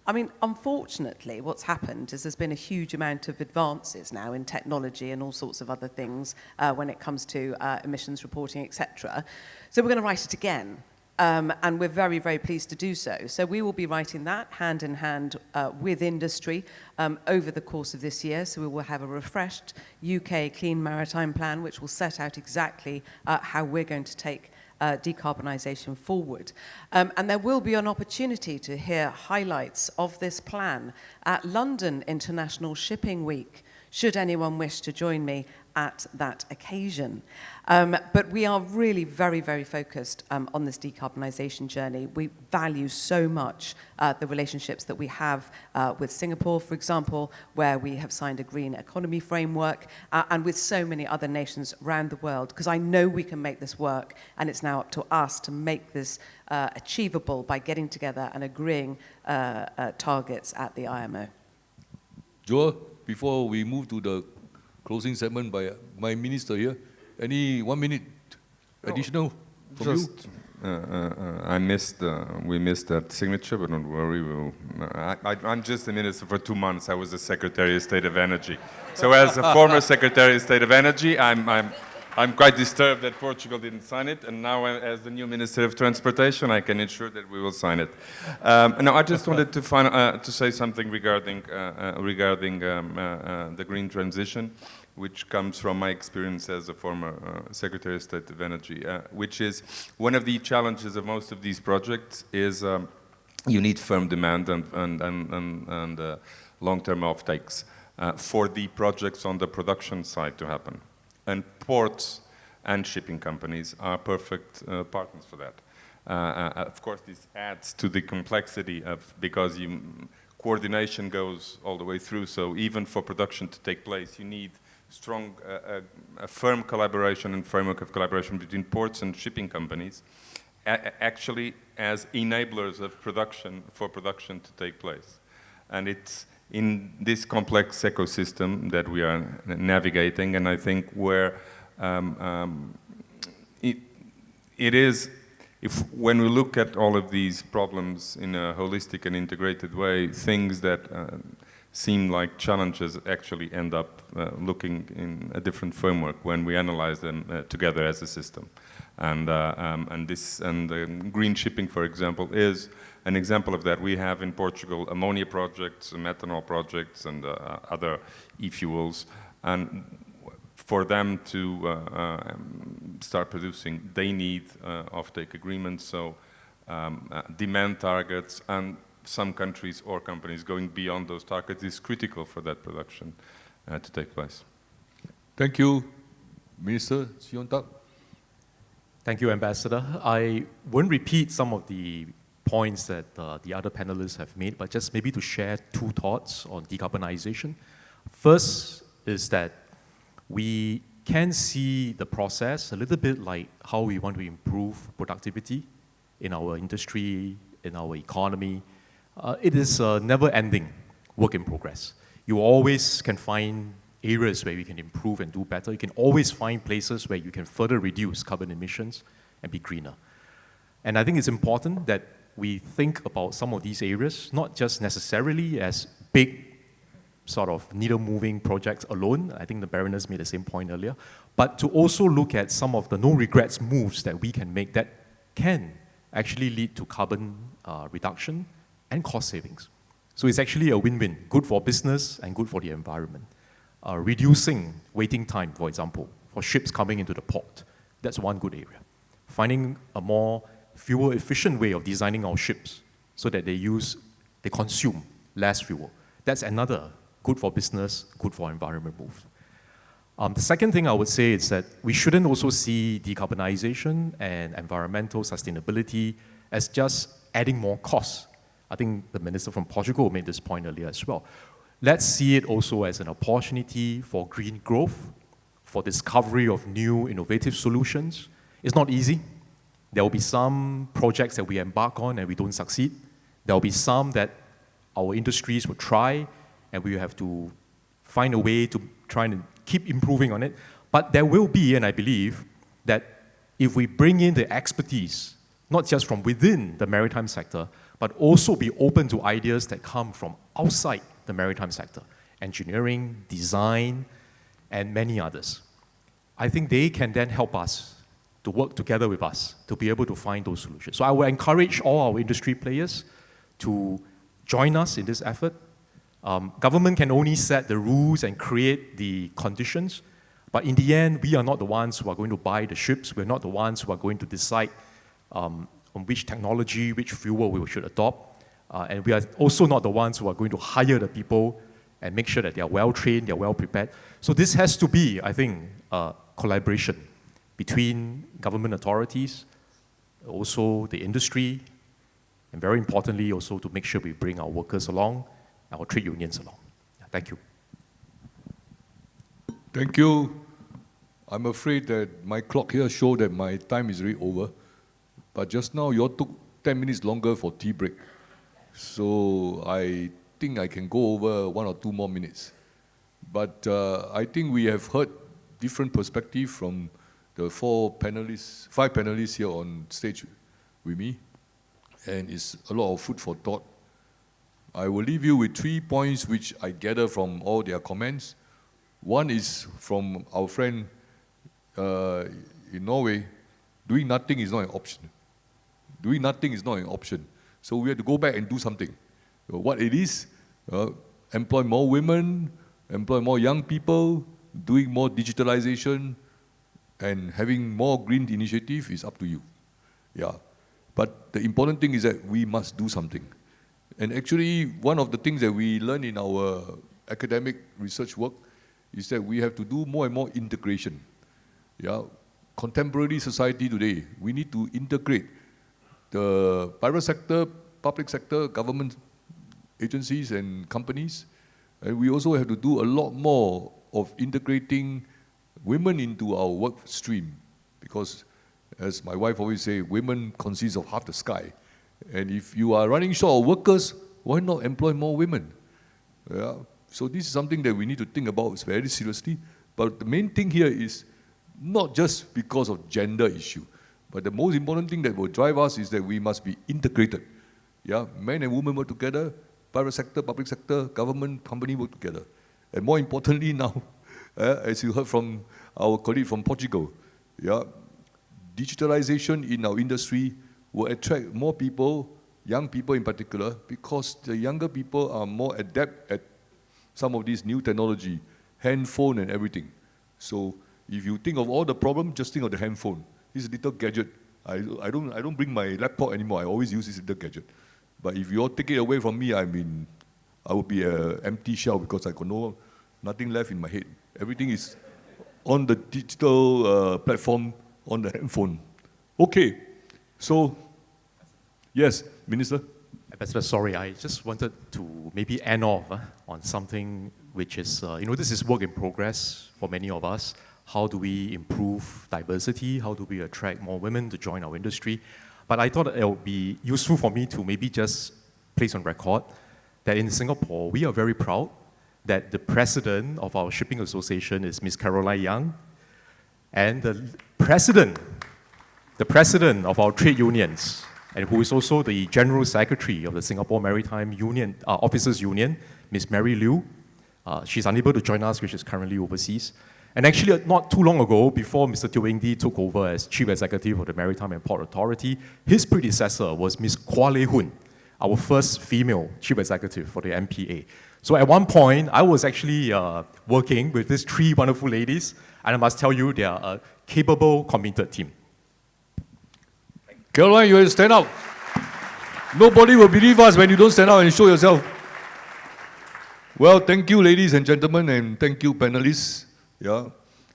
I mean, unfortunately, what's happened is there's been a huge amount of advances now in technology and all sorts of other things when it comes to emissions reporting, etc. So we're going to write it again. And we're very, very pleased to do so. So we will be writing that hand in hand with industry over the course of this year. So we will have a refreshed UK Clean Maritime Plan, which will set out exactly how we're going to take decarbonisation forward. And there will be an opportunity to hear highlights of this plan at London International Shipping Week, should anyone wish to join me at that occasion. But we are really very, very focused on this decarbonisation journey. We value so much the relationships that we have with Singapore, for example, where we have signed a green economy framework, and with so many other nations around the world, because I know we can make this work, and it's now up to us to make this achievable by getting together and agreeing targets at the IMO. Joel, before we move to the closing segment by my minister here, any 1 minute additional from you? we missed that signature, but don't worry. I'm just the minister for 2 months. I was the Secretary of State of Energy. So as a former Secretary of State of Energy, I'm quite disturbed that Portugal didn't sign it, and now as the new Minister of Transportation, I can ensure that we will sign it. Now, I just wanted to say something regarding the green transition, which comes from my experience as a former Secretary of State of Energy, which is one of the challenges of most of these projects is you need firm demand and long-term offtakes for the projects on the production side to happen. And ports and shipping companies are perfect partners for that. Of course, this adds to the complexity because coordination goes all the way through. So even for production to take place, you need strong, a firm collaboration and framework of collaboration between ports and shipping companies, actually as enablers of production for production to take place. And it's in this complex ecosystem that we are navigating, and I think where it is, when we look at all of these problems in a holistic and integrated way, things that seem like challenges actually end up looking in a different framework when we analyze them together as a system. And green shipping, for example, is an example of that. We have in Portugal ammonia projects, methanol projects, and other e-fuels. And for them to start producing, they need offtake agreements, so demand targets, and some countries or companies going beyond those targets is critical for that production to take place. Thank you, Minister Siontak. Thank you, Ambassador. I won't repeat some of the points that the other panelists have made, but just maybe to share two thoughts on decarbonization. First is that we can see the process a little bit like how we want to improve productivity in our industry, in our economy. It is a never-ending work in progress. You always can find areas where you can improve and do better. You can always find places where you can further reduce carbon emissions and be greener. And I think it's important that we think about some of these areas, not just necessarily as big sort of needle-moving projects alone. I think the Baroness made the same point earlier. But to also look at some of the no-regrets moves that we can make that can actually lead to carbon reduction and cost savings. So it's actually a win-win, good for business and good for the environment. Reducing waiting time, for example, for ships coming into the port. That's one good area. Finding a more fuel-efficient way of designing our ships so that they consume less fuel. That's another good for business, good for environment move. The second thing I would say is that we shouldn't also see decarbonization and environmental sustainability as just adding more costs. I think the minister from Portugal made this point earlier as well. Let's see it also as an opportunity for green growth, for discovery of new innovative solutions. It's not easy. There will be some projects that we embark on and we don't succeed. There will be some that our industries will try and we have to find a way to try and keep improving on it. But there will be, and I believe, that if we bring in the expertise, not just from within the maritime sector, but also be open to ideas that come from outside the maritime sector, engineering, design, and many others. I think they can then help us to work together with us to be able to find those solutions. So I will encourage all our industry players to join us in this effort. Government can only set the rules and create the conditions, but in the end, we are not the ones who are going to buy the ships. We're not the ones who are going to decide on which technology, which fuel we should adopt. And we are also not the ones who are going to hire the people and make sure that they are well-trained, they are well-prepared. So this has to be, I think, a collaboration between government authorities, also the industry, and very importantly, also to make sure we bring our workers along, our trade unions along. Thank you. Thank you. I'm afraid that my clock here shows that my time is really over. But just now, you all took 10 minutes longer for tea break. So I think I can go over 1 or 2 more minutes. But I think we have heard different perspectives from the 5 panelists here on stage with me, and it's a lot of food for thought. I will leave you with 3 points which I gather from all their comments. One is from our friend in Norway, doing nothing is not an option. Doing nothing is not an option. So we have to go back and do something. What it is, employ more women, employ more young people, doing more digitalization, and having more green initiative is up to you. Yeah. But the important thing is that we must do something. And actually, one of the things that we learn in our academic research work is that we have to do more and more integration. Yeah. Contemporary society today, we need to integrate the private sector, public sector, government agencies and companies. And we also have to do a lot more of integrating women into our work stream. Because as my wife always says, women consist of half the sky. And if you are running short of workers, why not employ more women? Yeah. So this is something that we need to think about very seriously. But the main thing here is not just because of gender issue, but the most important thing that will drive us is that we must be integrated. Yeah, men and women work together, private sector, public sector, government, company work together. And more importantly now, as you heard from our colleague from Portugal, yeah, digitalization in our industry will attract more people, young people in particular, because the younger people are more adept at some of these new technology, handphone and everything. So if you think of all the problem, just think of the handphone. This little gadget. I don't bring my laptop anymore. I always use this little gadget. But if you all take it away from me, I will be an empty shell because I got nothing left in my head. Everything is on the digital platform on the handphone. Okay, so yes, Minister. Ambassador, sorry, I just wanted to maybe end off on something which is, this is work in progress for many of us. How do we improve diversity? How do we attract more women to join our industry? But I thought it would be useful for me to maybe just place on record that in Singapore, we are very proud that the president of our shipping association is Ms. Caroline Young, and the president of our trade unions, and who is also the general secretary of the Singapore Maritime Union Officers Union, Ms. Mary Liu. She's unable to join us, which is currently overseas. And actually, not too long ago, before Mr. Teo Eng Dee took over as Chief Executive of the Maritime and Port Authority, his predecessor was Ms. Kwa Lei Hun, our first female Chief Executive for the MPA. So at one point, I was actually working with these three wonderful ladies, and I must tell you, they are a capable, committed team. Caroline, you have to stand out. Nobody will believe us when you don't stand out and show yourself. Well, thank you, ladies and gentlemen, and thank you, panelists. Yeah,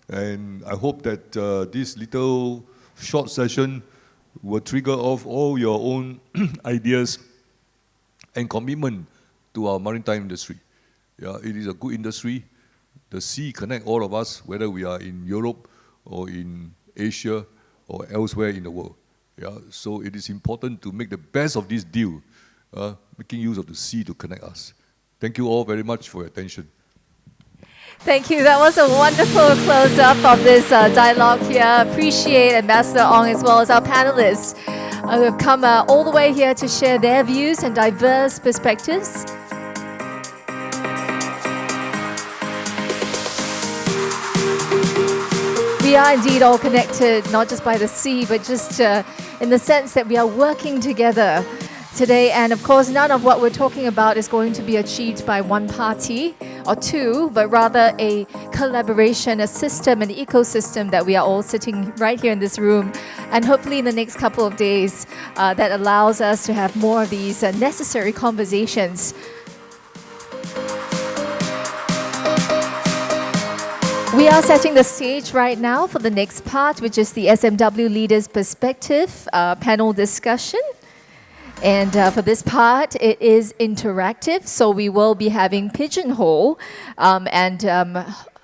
and I hope that this little short session will trigger off all your own ideas and commitment to our maritime industry. Yeah, it is a good industry. The sea connects all of us, whether we are in Europe or in Asia or elsewhere in the world. Yeah, so it is important to make the best of this deal, making use of the sea to connect us. Thank you all very much for your attention. Thank you. That was a wonderful close-up of this dialogue here. Appreciate Ambassador Ong as well as our panelists who have come all the way here to share their views and diverse perspectives. We are indeed all connected, not just by the sea, but just in the sense that we are working together today. And of course, none of what we're talking about is going to be achieved by one party or two, but rather a collaboration, a system, an ecosystem that we are all sitting right here in this room. And hopefully in the next couple of days, that allows us to have more of these necessary conversations. We are setting the stage right now for the next part, which is the SMW Leaders Perspective panel discussion. And for this part, it is interactive, so we will be having Pigeonhole.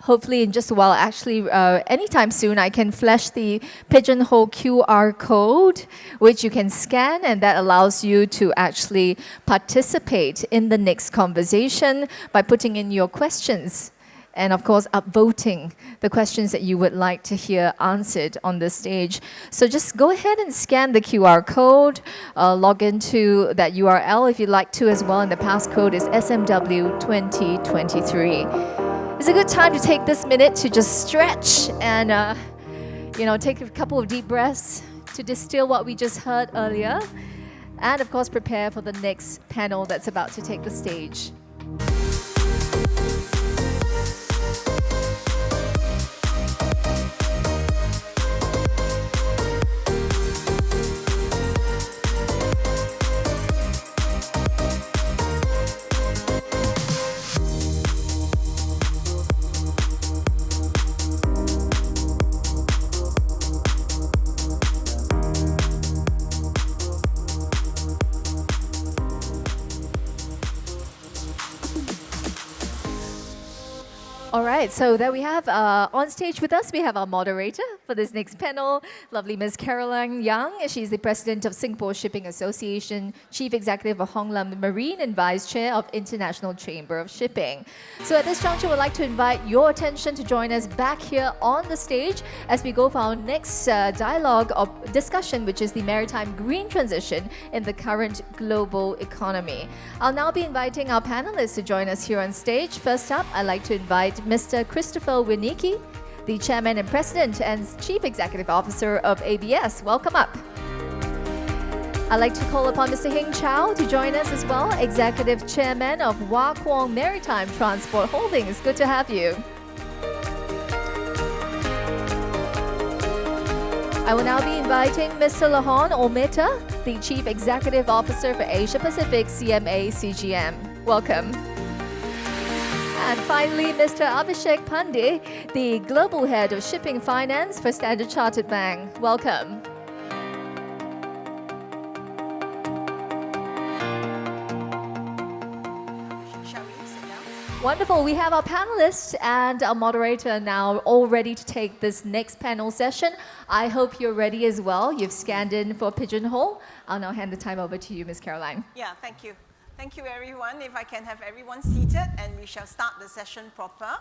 Hopefully in just a while, actually anytime soon, I can flash the Pigeonhole QR code, which you can scan, and that allows you to actually participate in the next conversation by putting in your questions and of course upvoting the questions that you would like to hear answered on this stage. So just go ahead and scan the QR code, log into that URL if you'd like to as well, and the passcode is SMW 2023. It's a good time to take this minute to just stretch and take a couple of deep breaths to distill what we just heard earlier, and of course prepare for the next panel that's about to take the stage. All right, so there we have on stage with us, we have our moderator for this next panel, lovely Ms. Caroline Young. She's the president of Singapore Shipping Association, chief executive of Hong Lam Marine, and vice chair of International Chamber of Shipping. So at this juncture, we'd like to invite your attention to join us back here on the stage as we go for our next dialogue or discussion, which is the maritime green transition in the current global economy. I'll now be inviting our panelists to join us here on stage. First up, I'd like to invite Mr. Christopher Winicki, the Chairman and President and Chief Executive Officer of ABS. Welcome up. I'd like to call upon Mr. Heng Chow to join us as well, Executive Chairman of Wah Kwong Maritime Transport Holdings. Good to have you. I will now be inviting Mr. Lahan Ometa, the Chief Executive Officer for Asia Pacific CMA CGM. Welcome. And finally, Mr. Abhishek Pandey, the Global Head of Shipping Finance for Standard Chartered Bank. Welcome. Shall we sit down? Wonderful. We have our panelists and our moderator now all ready to take this next panel session. I hope you're ready as well. You've scanned in for Pigeonhole. I'll now hand the time over to you, Ms. Caroline. Yeah, thank you. Thank you, everyone. If I can have everyone seated, and we shall start the session proper.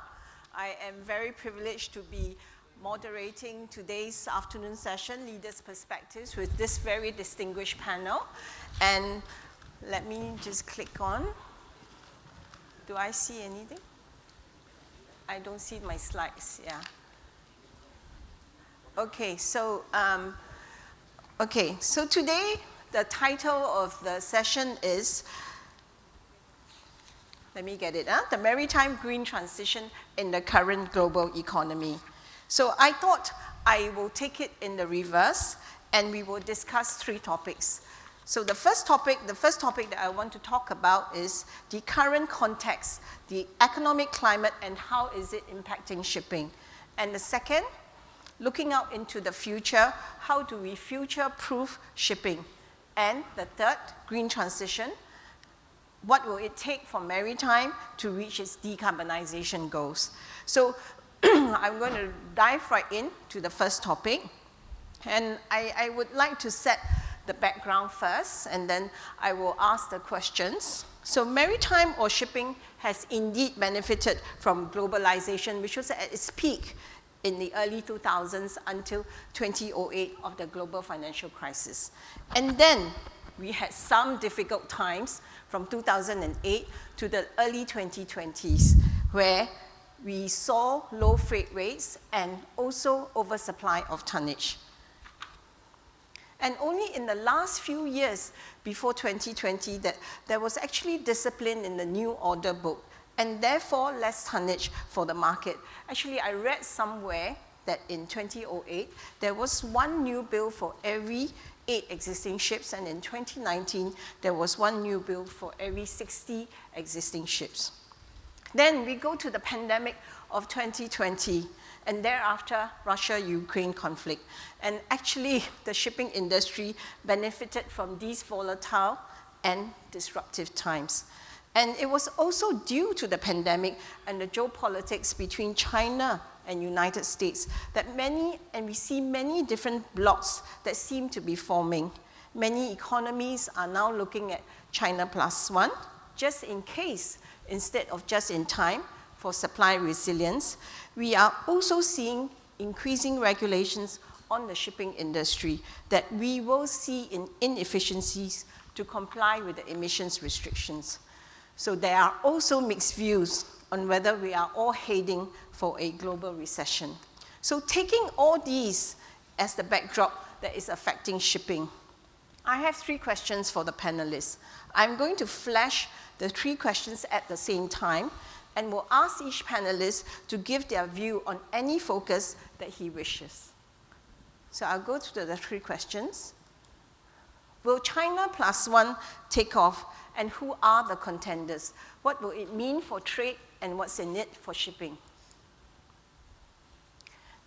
I am very privileged to be moderating today's afternoon session, Leaders' Perspectives, with this very distinguished panel. And let me just click on. Do I see anything? I don't see my slides, yeah. Okay, so today the title of the session is, let me get it, the Maritime Green Transition in the Current Global Economy. So I thought I will take it in the reverse, and we will discuss three topics. So the first topic that I want to talk about is the current context, the economic climate, and how is it impacting shipping. And the second, looking out into the future, how do we future-proof shipping? And the third, green transition. What will it take for maritime to reach its decarbonization goals? So I'm going to dive right into the first topic. And I would like to set the background first, and then I will ask the questions. So maritime or shipping has indeed benefited from globalization, which was at its peak in the early 2000s until 2008 of the global financial crisis. And then we had some difficult times from 2008 to the early 2020s, where we saw low freight rates and also oversupply of tonnage. And only in the last few years before 2020 that there was actually discipline in the new order book, and therefore less tonnage for the market. Actually, I read somewhere that in 2008, there was one new build for every 8 existing ships, and in 2019, there was one new build for every 60 existing ships. Then we go to the pandemic of 2020, and thereafter, Russia-Ukraine conflict. And actually, the shipping industry benefited from these volatile and disruptive times. And it was also due to the pandemic and the geopolitics between China and United States that we see many different blocs that seem to be forming. Many economies are now looking at China+1, just in case, instead of just in time, for supply resilience, we are also seeing increasing regulations on the shipping industry that we will see in inefficiencies to comply with the emissions restrictions. So there are also mixed views on whether we are all heading for a global recession. So taking all these as the backdrop that is affecting shipping, I have 3 questions for the panelists. I'm going to flash the 3 questions at the same time, and will ask each panelist to give their view on any focus that he wishes. So I'll go through the 3 questions. Will China plus one take off, and who are the contenders? What will it mean for trade, and what's in it for shipping?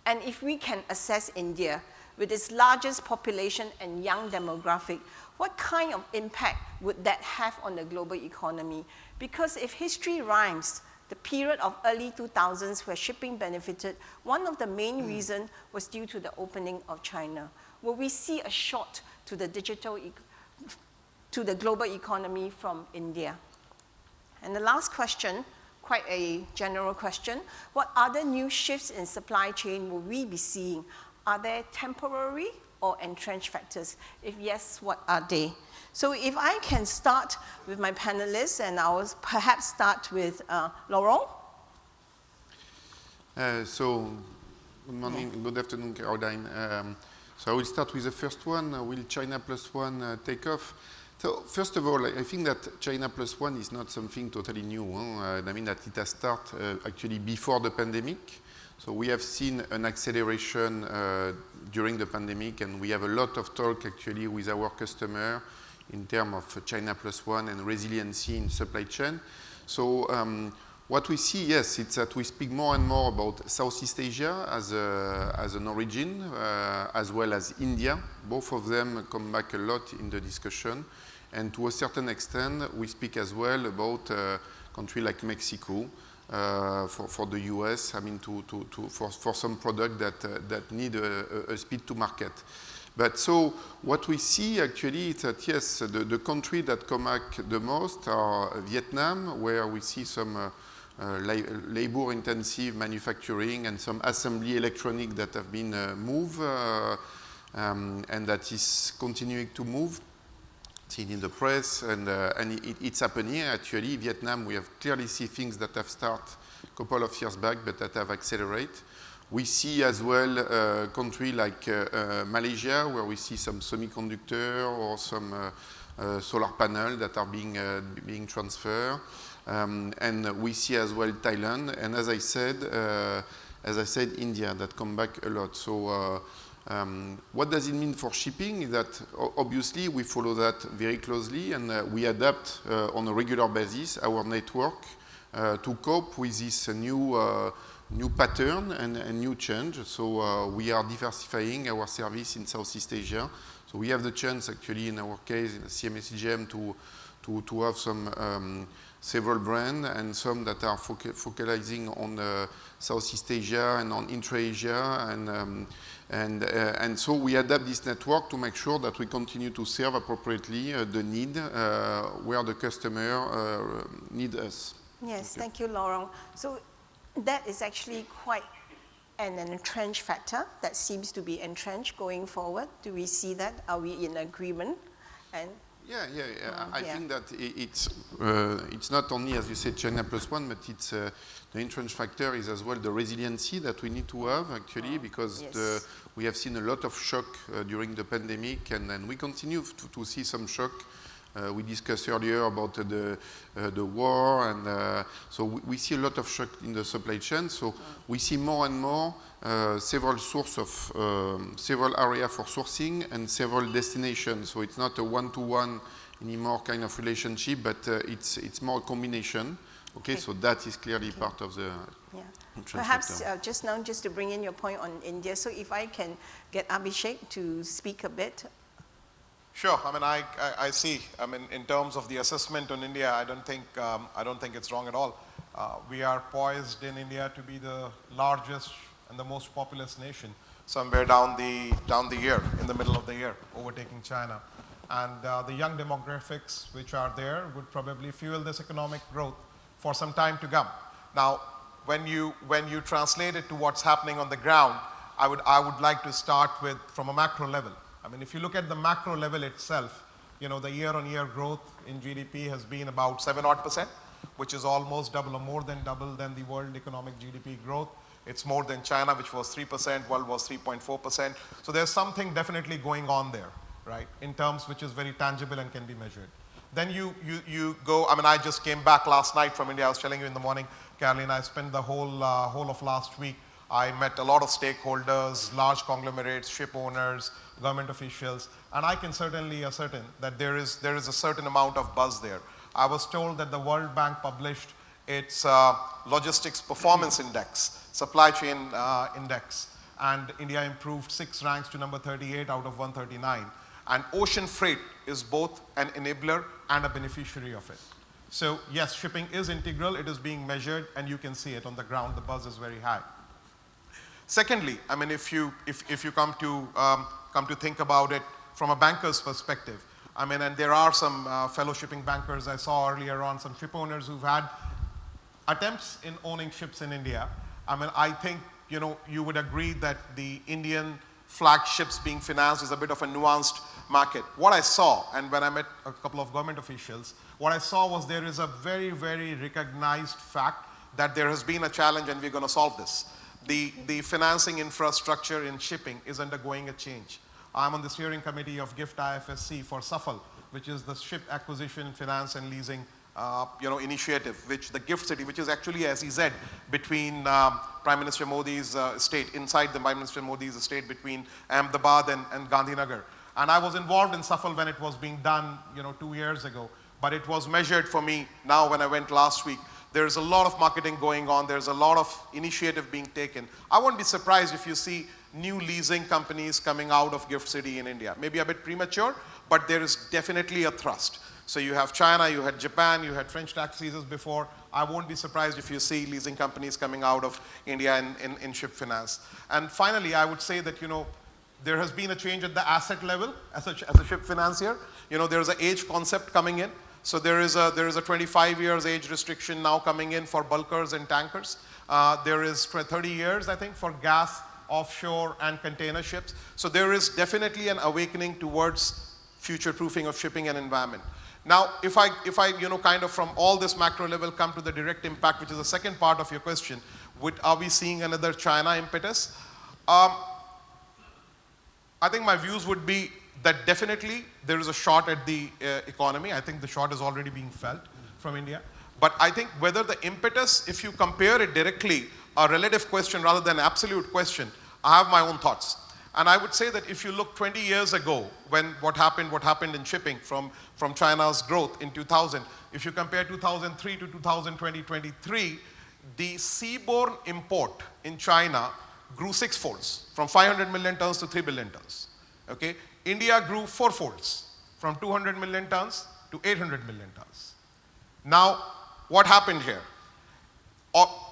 And if we can assess India, with its largest population and young demographic, what kind of impact would that have on the global economy? Because if history rhymes, the period of early 2000s where shipping benefited, one of the main reasons was due to the opening of China. Will we see a shot to the to the global economy from India? And the last question, quite a general question, what other new shifts in supply chain will we be seeing? Are there temporary or entrenched factors? If yes, what are they? So if I can start with my panelists, and I will perhaps start with Laurent. So, good morning, good afternoon, Caroline. So I will start with the first one. Will China plus one take off? So first of all, I think that China plus one is not something totally new. I mean that it has started actually before the pandemic. So we have seen an acceleration during the pandemic, and we have a lot of talk actually with our customer in terms of China plus one and resiliency in supply chain. So what we see, yes, it's that we speak more and more about Southeast Asia as an origin, as well as India. Both of them come back a lot in the discussion. And to a certain extent, we speak as well about a country like Mexico, for the US, I mean, for some product that need a speed to market. But so what we see actually is that yes, the country that come back the most are Vietnam, where we see some labor-intensive manufacturing and some assembly electronic that have been moved, and that is continuing to move. Seen in the press, and it's happening actually. Vietnam, we have clearly see things that have started a couple of years back, but that have accelerated. We see as well a country like Malaysia, where we see some semiconductor or some solar panel that are being transferred, and we see as well Thailand, and as I said, India that come back a lot. So. What does it mean for shipping? Is that obviously we follow that very closely, and we adapt on a regular basis our network to cope with this new pattern and new change. So we are diversifying our service in Southeast Asia. So we have the chance actually in our case in CMA CGM to have some several brands and some that are focalizing on Southeast Asia and on intra-Asia, and so we adapt this network to make sure that we continue to serve appropriately the need where the customer need us. Yes, thank you, Laurent. So that is actually quite an entrenched factor that seems to be entrenched going forward. Do we see that? Are we in agreement? And Yeah. I think that it's not only, as you said, China plus one, but it's the entrenched factor is as well the resiliency that we need to have actually, because yes. We have seen a lot of shock during the pandemic, and we continue to see some shock. We discussed earlier about the war, and so we see a lot of shock in the supply chain. So we see more and more several sources of several areas for sourcing and several destinations. So it's not a one-to-one anymore kind of relationship, but it's more a combination. Okay, so that is clearly part of the. Yeah. Perhaps just now, just to bring in your point on India. So if I can get Abhishek to speak a bit. Sure. I mean, I see. I mean, in terms of the assessment on India, I don't think it's wrong at all. We are poised in India to be the largest and the most populous nation somewhere down the year, in the middle of the year, overtaking China. And the young demographics which are there would probably fuel this economic growth for some time to come. Now, when you translate it to what's happening on the ground, I would like to start with from a macro level. I mean, if you look at the macro level itself, the year-on-year growth in GDP has been about 7%, which is almost double or more than double than the world economic GDP growth. It's more than China, which was 3%, world was 3.4%. So there's something definitely going on there, right, in terms which is very tangible and can be measured. Then you go, I mean, I just came back last night from India. I was telling you in the morning, Caroline, I spent the whole of last week. I met a lot of stakeholders, large conglomerates, ship owners, government officials, and I can certainly ascertain that there is a certain amount of buzz there. I was told that the World Bank published its logistics performance index, supply chain index, and India improved 6 ranks to number 38 out of 139. And ocean freight is both an enabler and a beneficiary of it. So yes, shipping is integral, it is being measured, and you can see it on the ground, the buzz is very high. Secondly, I mean, if you come to think about it from a banker's perspective, I mean, and there are some fellow shipping bankers I saw earlier on, some ship owners who've had attempts in owning ships in India. I mean, I think, you would agree that the Indian flag ships being financed is a bit of a nuanced market. What I saw, and when I met a couple of government officials, what I saw was there is a very, very recognized fact that there has been a challenge and we're going to solve this. The financing infrastructure in shipping is undergoing a change. I'm on the steering committee of GIFT IFSC for SAFAL, which is the Ship Acquisition, Finance and Leasing initiative, which the GIFT City, which is actually a SEZ between Prime Minister Modi's estate, inside the Prime Minister Modi's estate between Ahmedabad and Gandhinagar. And I was involved in SAFAL when it was being done 2 years ago, but it was measured for me now when I went last week. There's a lot of marketing going on. There's a lot of initiative being taken. I won't be surprised if you see new leasing companies coming out of GIFT City in India. Maybe a bit premature, but there is definitely a thrust. So you have China, you had Japan, you had French taxis before. I won't be surprised if you see leasing companies coming out of India in ship finance. And finally, I would say that, there has been a change at the asset level as a ship financier. There's an age concept coming in. So there is a 25 years age restriction now coming in for bulkers and tankers. There is 30 years, I think, for gas, offshore, and container ships. So there is definitely an awakening towards future-proofing of shipping and environment. Now, if I kind of from all this macro level come to the direct impact, which is the second part of your question, are we seeing another China impetus? I think my views would be that definitely there is a shot at the economy. I think the shot is already being felt from India. But I think whether the impetus, if you compare it directly, a relative question rather than an absolute question, I have my own thoughts. And I would say that if you look 20 years ago, when what happened in shipping from China's growth in 2000, if you compare 2003 to 2023, the seaborne import in China grew 6-folds, from 500 million tons to 3 billion tons. Okay? India grew 4-folds, from 200 million tons to 800 million tons. Now, what happened here?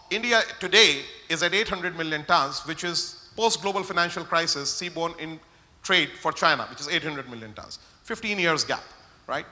India today is at 800 million tons, which is post-global financial crisis seaborne in trade for China, which is 800 million tons. 15 years gap, right?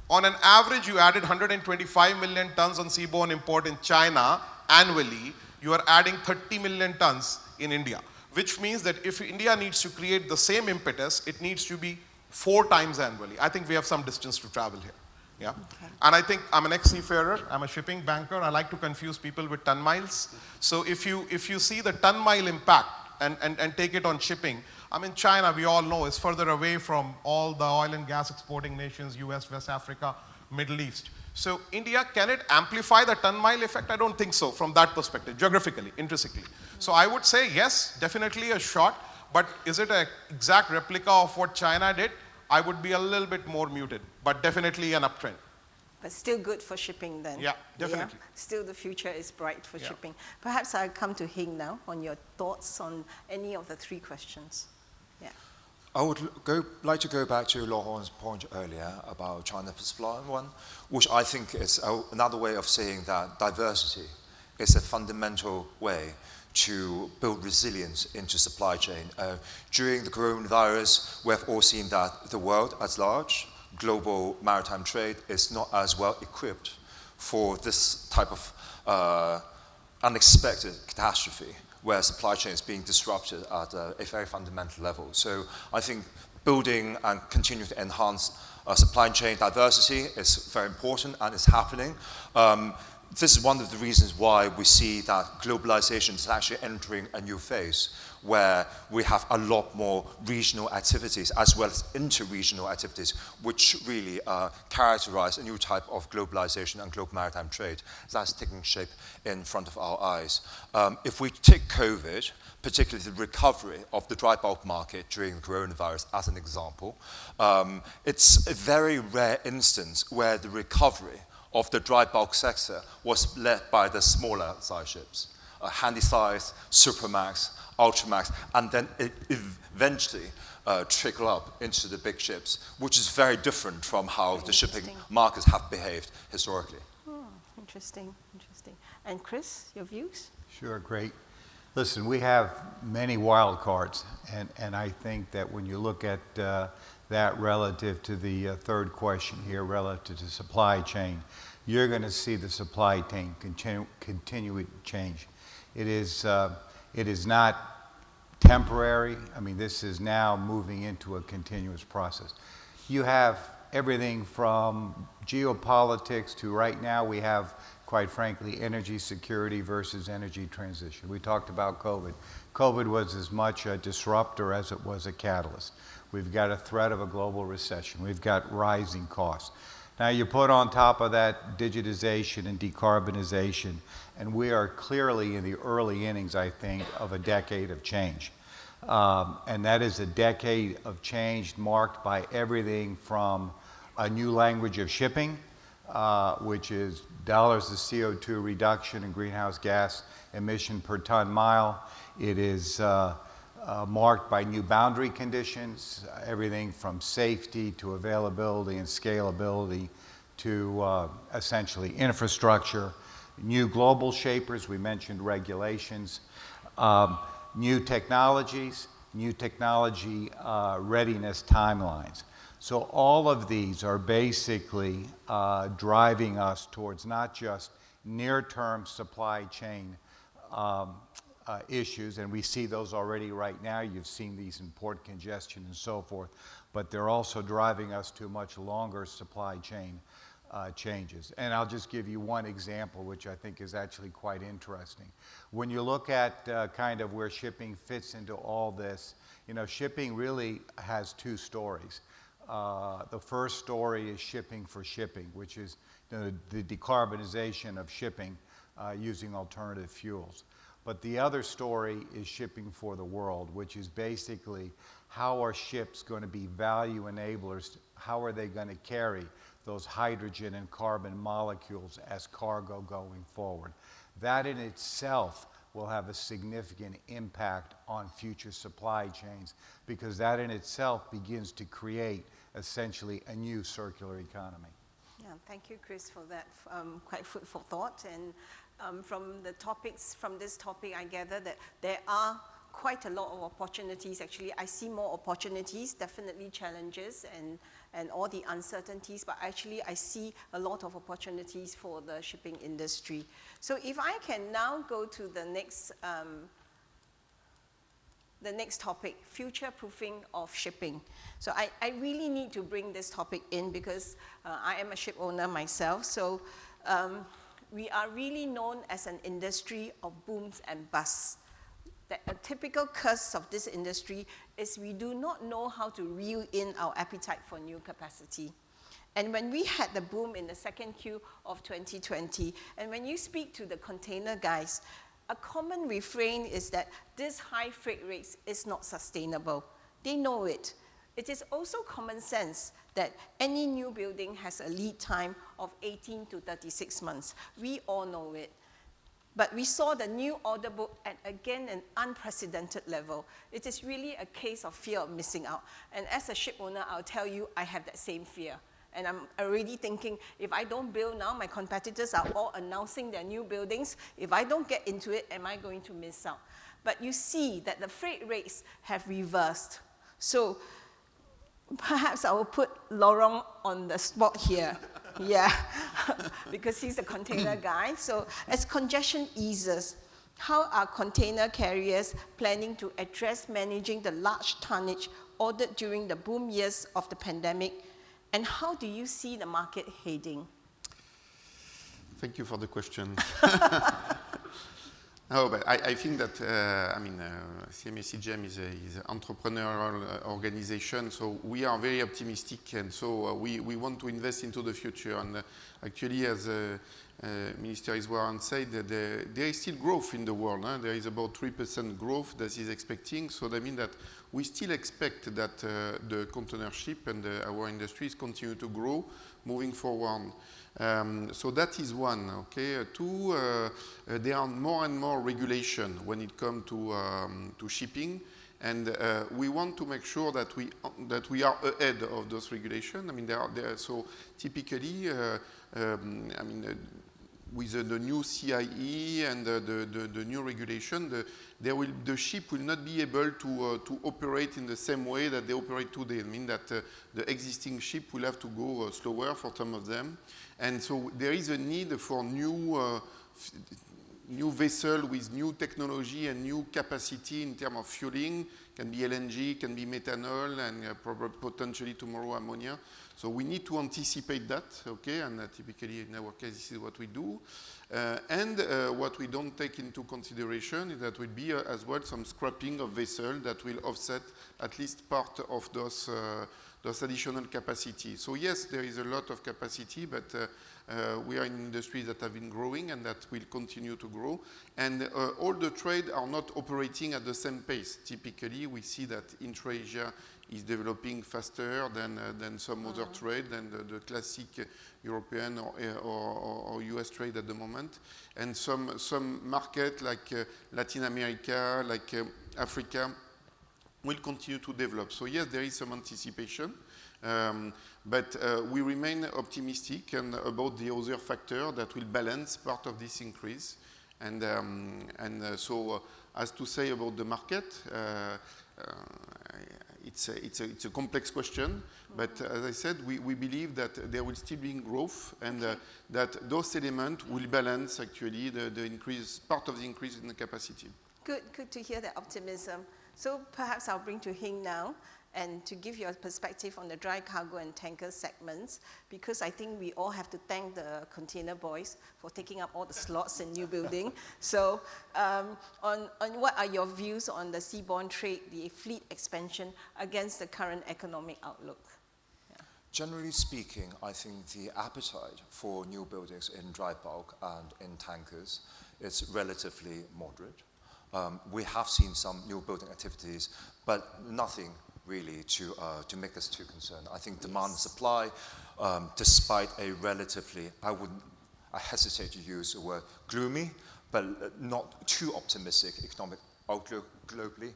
On an average, you added 125 million tons on seaborne import in China annually. You are adding 30 million tons in India, which means that if India needs to create the same impetus, it needs to be 4 times annually. I think we have some distance to travel here. Yeah. Okay. And I think I'm an ex-seafarer, I'm a shipping banker. I like to confuse people with ton miles. So if you see the ton mile impact and take it on shipping, I mean, China, we all know, is further away from all the oil and gas exporting nations, US, West Africa, Middle East. So India, can it amplify the ton mile effect? I don't think so from that perspective, geographically, intrinsically. So I would say yes, definitely a shot, but is it an exact replica of what China did? I would be a little bit more muted, but definitely an uptrend. But still good for shipping then. Yeah, definitely. Yeah? Still the future is bright for shipping. Perhaps I'll come to Hing now on your thoughts on any of the 3 questions. Yeah. I would like to go back to Laurent's point earlier about China Plus One, which I think is another way of saying that diversity is a fundamental way to build resilience into supply chain. During the coronavirus, we have all seen that the world at large, global maritime trade, is not as well equipped for this type of unexpected catastrophe where supply chain is being disrupted at a very fundamental level. So I think building and continuing to enhance supply chain diversity is very important, and it's happening. This is one of the reasons why we see that globalization is actually entering a new phase, where we have a lot more regional activities as well as inter-regional activities, which really characterize a new type of globalization and global maritime trade that's taking shape in front of our eyes. If we take COVID, particularly the recovery of the dry bulk market during the coronavirus as an example, it's a very rare instance where the recovery of the dry bulk sector was led by the smaller size ships, Handysize, Supramax, Ultramax, and then it eventually trickle up into the big ships, which is very different from how the shipping markets have behaved historically. Interesting. And Chris, your views? Sure, great. Listen, we have many wild cards, and I think that when you look at that relative to the third question here, relative to supply chain, you're going to see the supply chain continue to change. It is not temporary. I mean, this is now moving into a continuous process. You have everything from geopolitics to right now we have, quite frankly, energy security versus energy transition. We talked about COVID. COVID was as much a disruptor as it was a catalyst. We've got a threat of a global recession. We've got rising costs. Now you put on top of that digitization and decarbonization, and we are clearly in the early innings, I think, of a decade of change. And that is a decade of change marked by everything from a new language of shipping, which is dollars of CO2 reduction in greenhouse gas emission per ton mile. It is marked by new boundary conditions, everything from safety to availability and scalability to essentially infrastructure. New global shapers, we mentioned regulations, new technologies, new technology readiness timelines. So all of these are basically driving us towards not just near-term supply chain issues, and we see those already right now. You've seen these in port congestion and so forth, but they're also driving us to much longer supply chain changes. And I'll just give you one example, which I think is actually quite interesting. When you look at kind of where shipping fits into all this, you know, shipping really has two stories. The first story is shipping for shipping, which is the decarbonization of shipping using alternative fuels. But the other story is shipping for the world, which is basically how are ships going to be value enablers? How are they going to carry those hydrogen and carbon molecules as cargo going forward? That in itself will have a significant impact on future supply chains, because that in itself begins to create essentially a new circular economy. Yeah, thank you, Chris, for that quite food for thought. And from this topic, I gather that there are quite a lot of opportunities. Actually, I see more opportunities, definitely challenges and all the uncertainties, but actually I see a lot of opportunities for the shipping industry. So if I can now go to the next topic, future-proofing of shipping. So I really need to bring this topic in because I am a ship owner myself. So we are really known as an industry of booms and busts. A typical curse of this industry is we do not know how to reel in our appetite for new capacity. And when we had the boom in the second Q of 2020, and when you speak to the container guys, a common refrain is that this high freight rates is not sustainable. They know it. It is also common sense that any new building has a lead time of 18 to 36 months. We all know it. But we saw the new order book at, again, an unprecedented level. It is really a case of fear of missing out. And as a ship owner, I'll tell you, I have that same fear. And I'm already thinking, if I don't build now, my competitors are all announcing their new buildings. If I don't get into it, am I going to miss out? But you see that the freight rates have reversed. So perhaps I will put Laurent on the spot here. Yeah. because he's a container guy. So as congestion eases, how are container carriers planning to address managing the large tonnage ordered during the boom years of the pandemic? And how do you see the market heading? Thank you for the question. No, but I think that, CMA CGM is an entrepreneurial organization, so we are very optimistic, and so we want to invest into the future. And actually, as Minister Iswaran said, there is still growth in the world. There is about 3% growth that is expecting, so that means that we still expect that the container ship and our industries continue to grow moving forward. So that is one, okay. Two, there are more and more regulation when it comes to shipping, and we want to make sure that we are ahead of those regulations. I mean, so typically, with the new CIE and the new regulation, the ship will not be able to operate in the same way that they operate today. I mean that the existing ship will have to go slower for some of them. And so there is a need for new vessel with new technology and new capacity in terms of fueling. Can be LNG, can be methanol, and potentially tomorrow ammonia. So we need to anticipate that, okay? And typically in our case, this is what we do. What we don't take into consideration is that will be as well some scrapping of vessels that will offset at least part of those additional capacity. So yes, there is a lot of capacity, but we are in industries that have been growing and that will continue to grow. And all the trade are not operating at the same pace. Typically, we see that intra-Asia is developing faster than some other trade, than the classic European or US trade at the moment. And some market like Latin America, like Africa, will continue to develop. So yes, there is some anticipation, but we remain optimistic and about the other factor that will balance part of this increase. So as to say about the market, it's a complex question, but as I said, we believe that there will still be growth, and that those elements will balance actually the increase, part of the increase in the capacity. Good to hear that optimism. So perhaps I'll bring to Hing now, and to give your perspective on the dry cargo and tanker segments, because I think we all have to thank the container boys for taking up all the slots in new building. So on what are your views on the seaborne trade, the fleet expansion against the current economic outlook? Generally speaking, I think the appetite for new buildings in dry bulk and in tankers is relatively moderate. We have seen some new building activities, but nothing really to make us too concerned. I think demand and supply, despite a relatively, I hesitate to use the word gloomy, but not too optimistic economic outlook globally.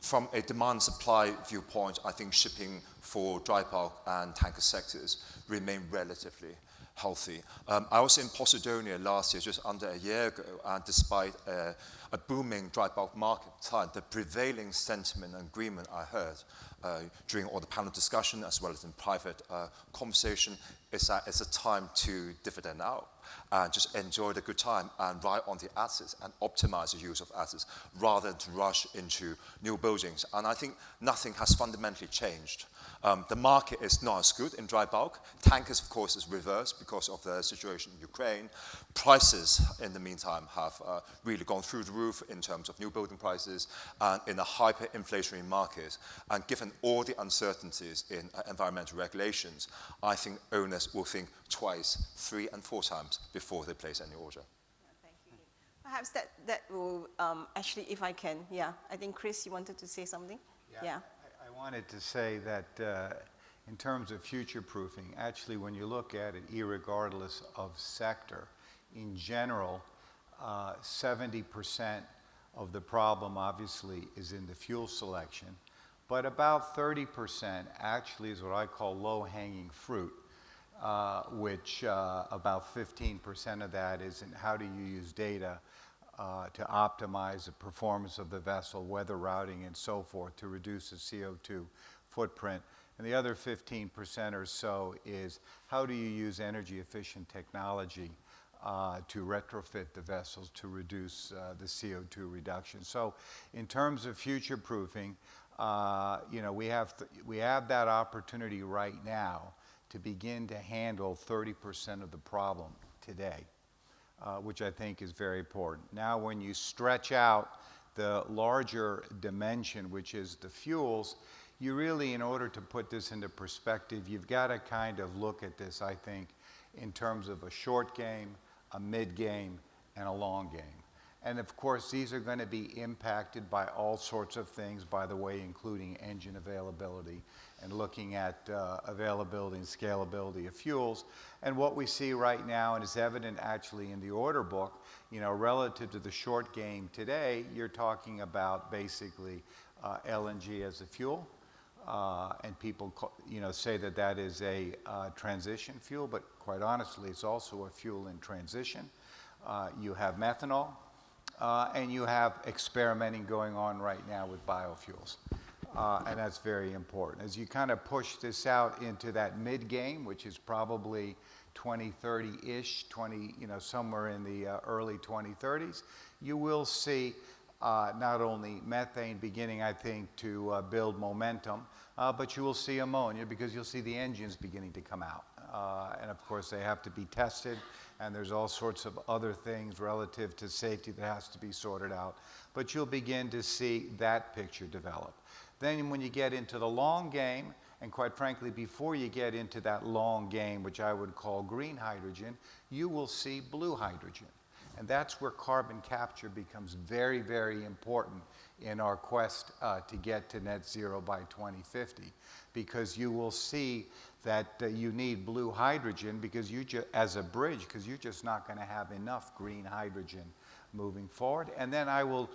From a demand-supply viewpoint, I think shipping for dry bulk and tanker sectors remain relatively healthy. I was in Posidonia last year, just under a year ago, and despite a booming dry bulk market time, the prevailing sentiment and agreement I heard during all the panel discussion as well as in private conversation is that it's a time to dividend out and just enjoy the good time and ride on the assets and optimize the use of assets rather than to rush into new buildings. And I think nothing has fundamentally changed. The market is not as good in dry bulk. Tankers, of course, is reversed because of the situation in Ukraine. Prices, in the meantime, have really gone through the roof in terms of new building prices and in a hyperinflationary market. And given all the uncertainties in environmental regulations, I think owners will think twice, 3 and 4 times before they place any order. Thank you. Perhaps that will, actually, if I can, I think, Chris, you wanted to say something? Yeah. I wanted to say that in terms of future-proofing, actually, when you look at it, irregardless of sector, in general, 70% of the problem, obviously, is in the fuel selection, but about 30% actually is what I call low-hanging fruit, which about 15% of that is in how do you use data to optimize the performance of the vessel, weather routing, and so forth to reduce the CO2 footprint. And the other 15% or so is how do you use energy efficient technology to retrofit the vessels to reduce the CO2 reduction. So in terms of future proofing, we have that opportunity right now to begin to handle 30% of the problem today, which I think is very important. Now, when you stretch out the larger dimension, which is the fuels, you really, in order to put this into perspective, you've got to kind of look at this, I think, in terms of a short game, a mid game, and a long game. And of course, these are going to be impacted by all sorts of things, by the way, including engine availability and looking at availability and scalability of fuels. And what we see right now, and is evident actually in the order book, relative to the short game today, you're talking about basically LNG as a fuel. And people say that that is a transition fuel, but quite honestly, it's also a fuel in transition. You have methanol, and you have experimenting going on right now with biofuels. And that's very important. As you kind of push this out into that mid-game, which is probably 2030-ish, somewhere in the early 2030s, you will see not only methane beginning, I think, to build momentum, but you will see ammonia because you'll see the engines beginning to come out. And of course, they have to be tested, and there's all sorts of other things relative to safety that has to be sorted out. But you'll begin to see that picture develop. Then when you get into the long game, and quite frankly, before you get into that long game, which I would call green hydrogen, you will see blue hydrogen. And that's where carbon capture becomes very, very important in our quest to get to net zero by 2050, because you will see that you need blue hydrogen because as a bridge, because you're just not going to have enough green hydrogen moving forward. And then I will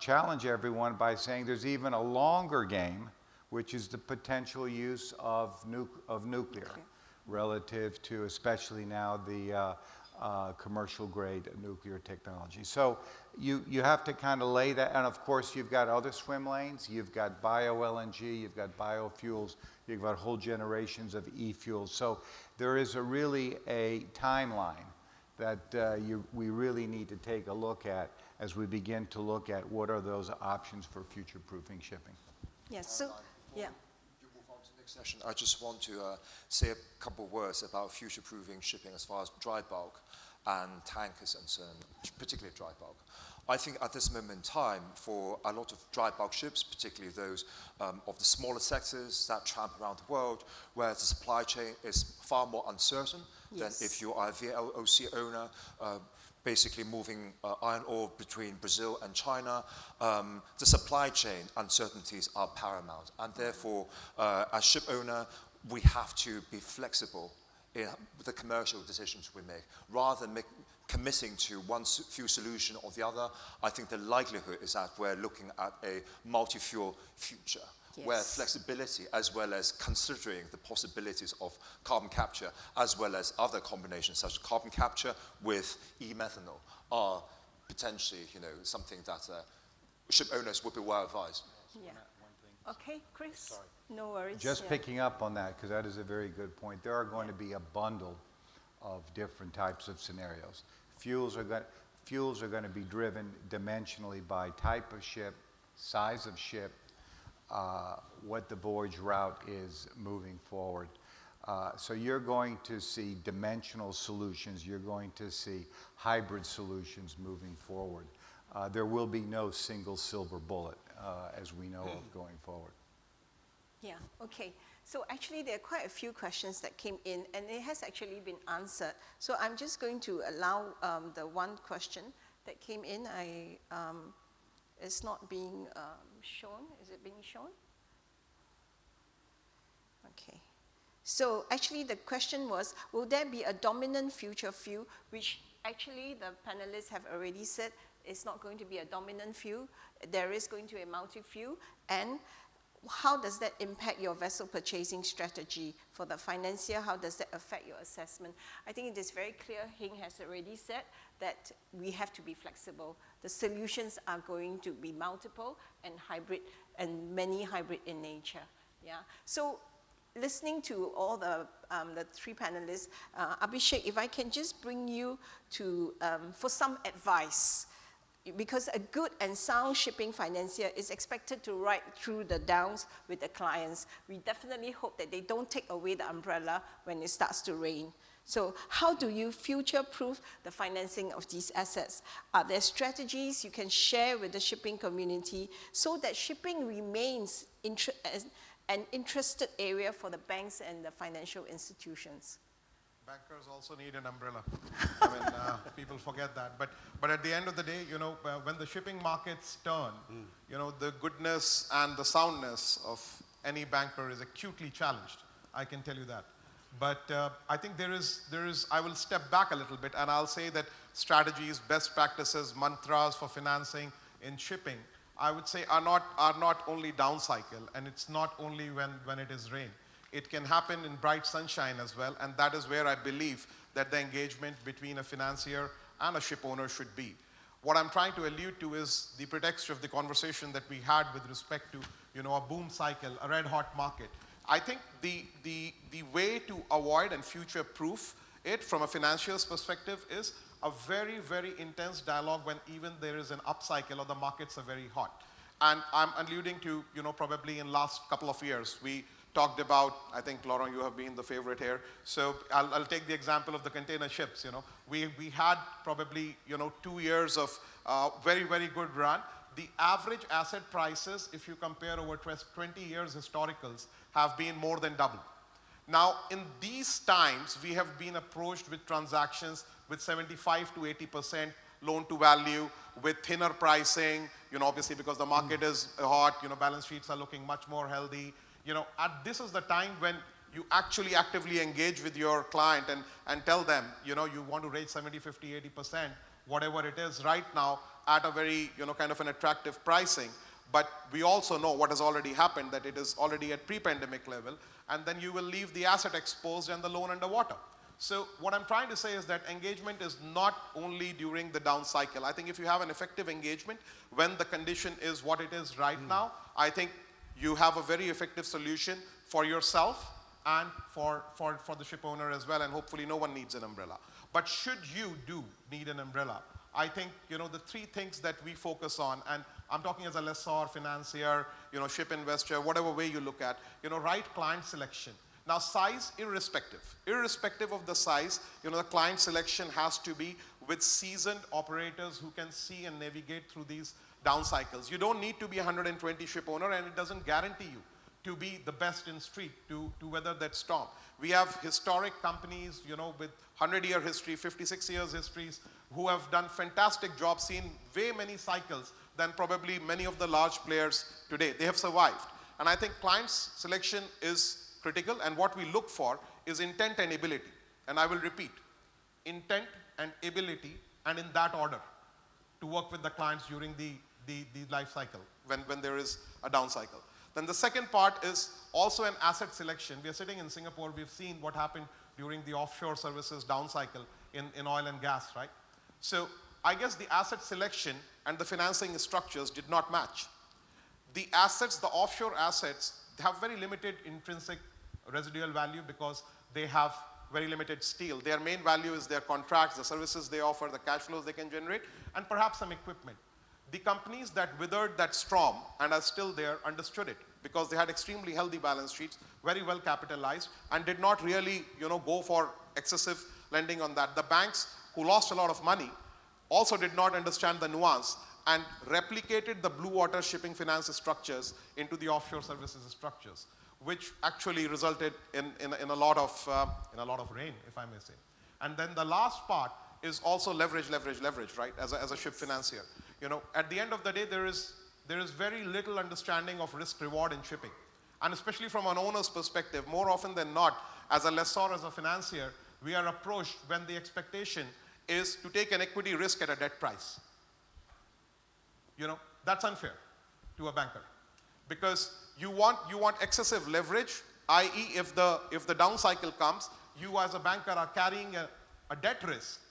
challenge everyone by saying there's even a longer game, which is the potential use of nuclear relative to especially now the commercial grade nuclear technology. So you have to kind of lay that, and of course you've got other swim lanes, you've got bio-LNG, you've got biofuels, you've got whole generations of e-fuels. So there is really a timeline that we really need to take a look at as we begin to look at what are those options for future-proofing shipping. Yes, so, yeah. You move on to the next session. I just want to say a couple of words about future-proofing shipping as far as dry bulk and tankers concerned, particularly dry bulk. I think at this moment in time, for a lot of dry bulk ships, particularly those of the smaller sectors that tramp around the world, where the supply chain is far more uncertain than if you are a VLOC owner, basically moving iron ore between Brazil and China, the supply chain uncertainties are paramount. And therefore, as ship owner, we have to be flexible in the commercial decisions we make. Rather than committing to one fuel solution or the other, I think the likelihood is that we're looking at a multi-fuel future, where flexibility, as well as considering the possibilities of carbon capture, as well as other combinations such as carbon capture with e-methanol, are potentially, something that ship owners would be well advised. Yeah. Okay, Chris? No worries. Just picking up on that, because that is a very good point. There are going to be a bundle of different types of scenarios. Fuels are going to be driven dimensionally by type of ship, size of ship, what the voyage route is moving forward. So you're going to see dimensional solutions. You're going to see hybrid solutions moving forward. There will be no single silver bullet, as we know of going forward. Yeah, okay. So actually there are quite a few questions that came in, and it has actually been answered. So I'm just going to allow the one question that came in. It's not being shown. Is it being shown? Okay. So actually the question was, will there be a dominant future fuel, which actually the panelists have already said it's not going to be a dominant fuel. There is going to be a multi-fuel. And how does that impact your vessel purchasing strategy for the financier? How does that affect your assessment? I think it is very clear, Hing has already said, that we have to be flexible. The solutions are going to be multiple and hybrid, and many hybrid in nature. Yeah. So listening to all the three panelists, Abhishek, if I can just bring you to, for some advice, because a good and sound shipping financier is expected to ride through the downs with the clients. We definitely hope that they don't take away the umbrella when it starts to rain. So how do you future-proof the financing of these assets? Are there strategies you can share with the shipping community so that shipping remains an interested area for the banks and the financial institutions? Bankers also need an umbrella. I mean, people forget that. But at the end of the day, you know, when the shipping markets turn, you know, the goodness and the soundness of any banker is acutely challenged. I can tell you that. But I think there is, I will step back a little bit and I'll say that strategies, best practices, mantras for financing in shipping, I would say are not only down cycle, and it's not only when it is rain. It can happen in bright sunshine as well, and that is where I believe that the engagement between a financier and a ship owner should be. What I'm trying to allude to is the pretext of the conversation that we had with respect to, you know, a boom cycle, a red hot market. I think the way to avoid and future-proof it from a financial's perspective is a very, very intense dialogue when even there is an upcycle or the markets are very hot. And I'm alluding to, you know, probably in last couple of years, we talked about, I think, Laurent, you have been the favorite here. So I'll take the example of the container ships, you know. We had probably, you know, 2 years of very, very good run. The average asset prices, if you compare over 20 years historicals, have been more than double. Now, in these times, we have been approached with transactions with 75 to 80% loan to value, with thinner pricing, you know, obviously because the market is hot, you know, balance sheets are looking much more healthy. You know, this is the time when you actually actively engage with your client and tell them, you know, you want to raise 70, 50, 80%, whatever it is right now at a very, you know, kind of an attractive pricing. But we also know what has already happened, that it is already at pre-pandemic level, and then you will leave the asset exposed and the loan underwater. So what I'm trying to say is that engagement is not only during the down cycle. I think if you have an effective engagement when the condition is what it is right now, I think you have a very effective solution for yourself and for the ship owner as well, and hopefully no one needs an umbrella. But should you need an umbrella, I think, you know, the three things that we focus on, and I'm talking as a lessor, financier, you know, ship investor, whatever way you look at, you know, right client selection. Now, size, irrespective of the size, you know, the client selection has to be with seasoned operators who can see and navigate through these down cycles. You don't need to be a 120 ship owner, and it doesn't guarantee you to be the best in street to weather that storm. We have historic companies, you know, with 100-year history, 56 years histories, who have done fantastic jobs, seen way many cycles than probably many of the large players today. They have survived. And I think clients selection is critical, and what we look for is intent and ability. And I will repeat, intent and ability, and in that order, to work with the clients during the life cycle when there is a down cycle. Then the second part is also an asset selection. We are sitting in Singapore, we've seen what happened during the offshore services down cycle in oil and gas, right? So I guess the asset selection and the financing structures did not match. The assets, the offshore assets, have very limited intrinsic residual value because they have very limited steel. Their main value is their contracts, the services they offer, the cash flows they can generate, and perhaps some equipment. The companies that weathered that storm and are still there understood it because they had extremely healthy balance sheets, very well capitalized, and did not really, you know, go for excessive lending on that. The banks who lost a lot of money also did not understand the nuance and replicated the blue water shipping finance structures into the offshore services structures, which actually resulted in a lot of rain, if I may say. And then the last part is also leverage, right, as a ship financier. You know, at the end of the day, there is very little understanding of risk reward in shipping. And especially from an owner's perspective, more often than not, as a lessor, as a financier, we are approached when the expectation is to take an equity risk at a debt price. You know, that's unfair to a banker because you want excessive leverage, i.e. if the down cycle comes, you as a banker are carrying a debt risk,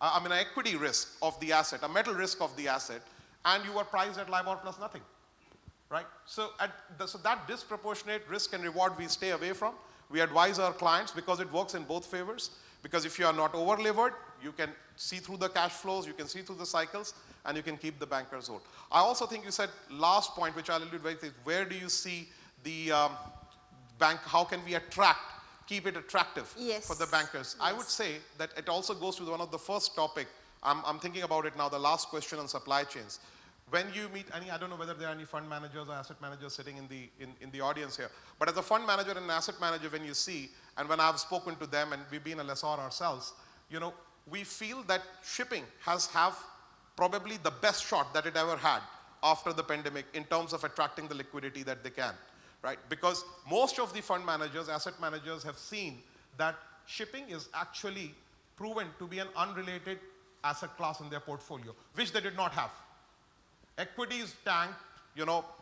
an equity risk of the asset, a metal risk of the asset, and you are priced at LIBOR plus nothing, right? So that disproportionate risk and reward we stay away from. We advise our clients because it works in both favors. Because if you are not over-levered, you can see through the cash flows, you can see through the cycles, and you can keep the bankers whole. I also think you said last point, which I'll allude very quickly, where do you see the bank, how can we keep it attractive for the bankers? Yes. I would say that it also goes to one of the first topic. I'm thinking about it now, the last question on supply chains. When you meet I don't know whether there are any fund managers or asset managers sitting in the audience here, but as a fund manager and an asset manager, when you see, and when I've spoken to them, and we've been a lessor ourselves, we feel that shipping have probably the best shot that it ever had after the pandemic in terms of attracting the liquidity that they can, right? Because most of the fund managers, asset managers have seen that shipping is actually proven to be an unrelated asset class in their portfolio, which they did not have. Equities tanked,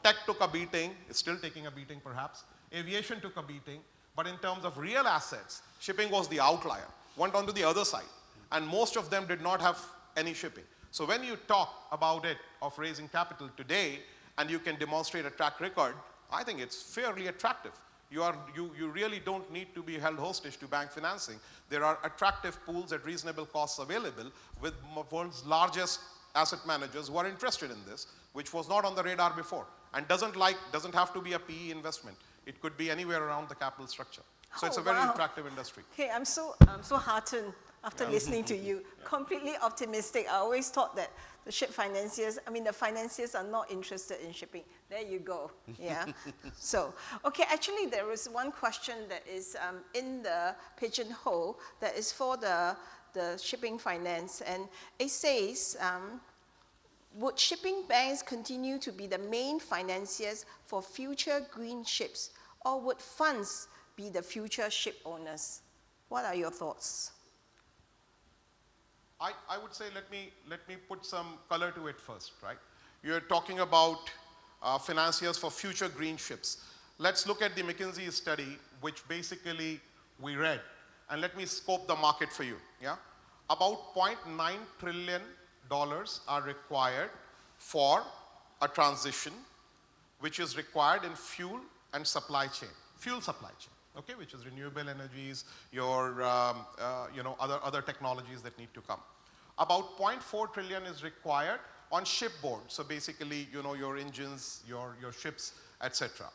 tech took a beating, it's still taking a beating perhaps, aviation took a beating, but in terms of real assets, shipping was the outlier, went on to the other side, and most of them did not have any shipping. So when you talk about it, of raising capital today, and you can demonstrate a track record, I think it's fairly attractive. You really don't need to be held hostage to bank financing. There are attractive pools at reasonable costs available with world's largest asset managers who are interested in this, which was not on the radar before, and doesn't have to be a PE investment. It could be anywhere around the capital structure. So it's a very attractive industry. Okay, I'm so heartened after listening to you. Completely optimistic. I always thought that the the financiers are not interested in shipping. There you go. Yeah. So, okay, actually there is one question that is in the pigeonhole that is for the shipping finance, and it says, would shipping banks continue to be the main financiers for future green ships, or would funds be the future ship owners? What are your thoughts? I would say, let me put some color to it first, right? You're talking about financiers for future green ships. Let's look at the McKinsey study, which basically we read, and let me scope the market for you, yeah? About $0.9 trillion are required for a transition, which is required in fuel and supply chain, okay, which is renewable energies, your other technologies that need to come. About 0.4 trillion is required on shipboard, so basically your engines, your ships, etc.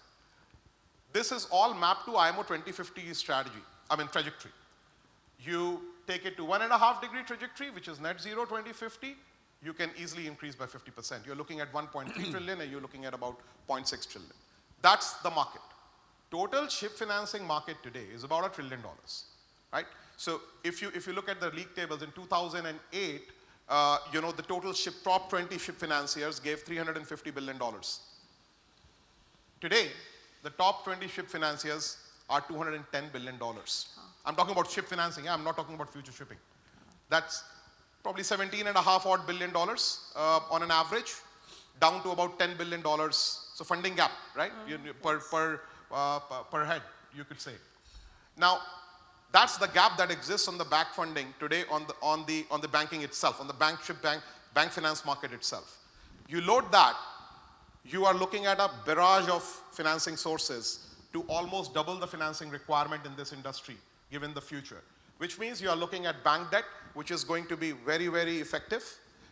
This is all mapped to IMO 2050 trajectory. You take it to 1.5 degree trajectory, which is net zero 2050, you can easily increase by 50%. You're looking at 1.3 trillion, and you're looking at about 0.6 trillion. That's the market. Total ship financing market today is about $1 trillion, right? So if you look at the league tables in 2008, the total top 20 ship financiers gave $350 billion. Today, the top 20 ship financiers are $210 billion. I'm talking about ship financing, I'm not talking about future shipping. That's probably $17.5 billion on an average, down to about $10 billion. So funding gap, right? Per head, you could say. Now, that's the gap that exists on the back funding today on the banking itself, on the bank finance market itself. You load that, you are looking at a barrage of financing sources to almost double the financing requirement in this industry, given the future. Which means you are looking at bank debt, which is going to be very, very effective.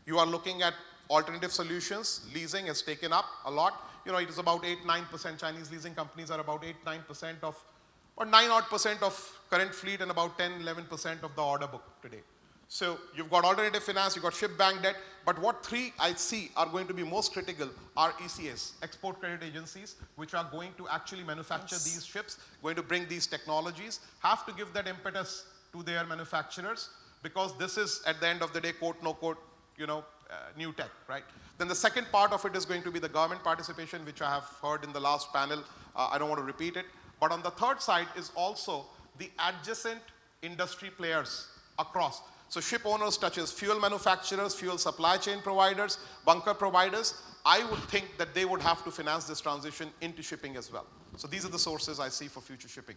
You are looking at alternative solutions. Leasing has taken up a lot. It is about 8-9%. Chinese leasing companies are about 8-9% of, or 9% of current fleet, and about 10-11% of the order book today. So you've got alternative finance, you've got ship bank debt, but what three I see are going to be most critical are ECAs, export credit agencies, which are going to actually manufacture these ships, going to bring these technologies, have to give that impetus to their manufacturers, because this is, at the end of the day, quote, no quote, new tech, right? Then the second part of it is going to be the government participation, which I have heard in the last panel. I don't want to repeat it. But on the third side is also the adjacent industry players across. So ship owners touches fuel manufacturers, fuel supply chain providers, bunker providers. I would think that they would have to finance this transition into shipping as well. So these are the sources I see for future shipping.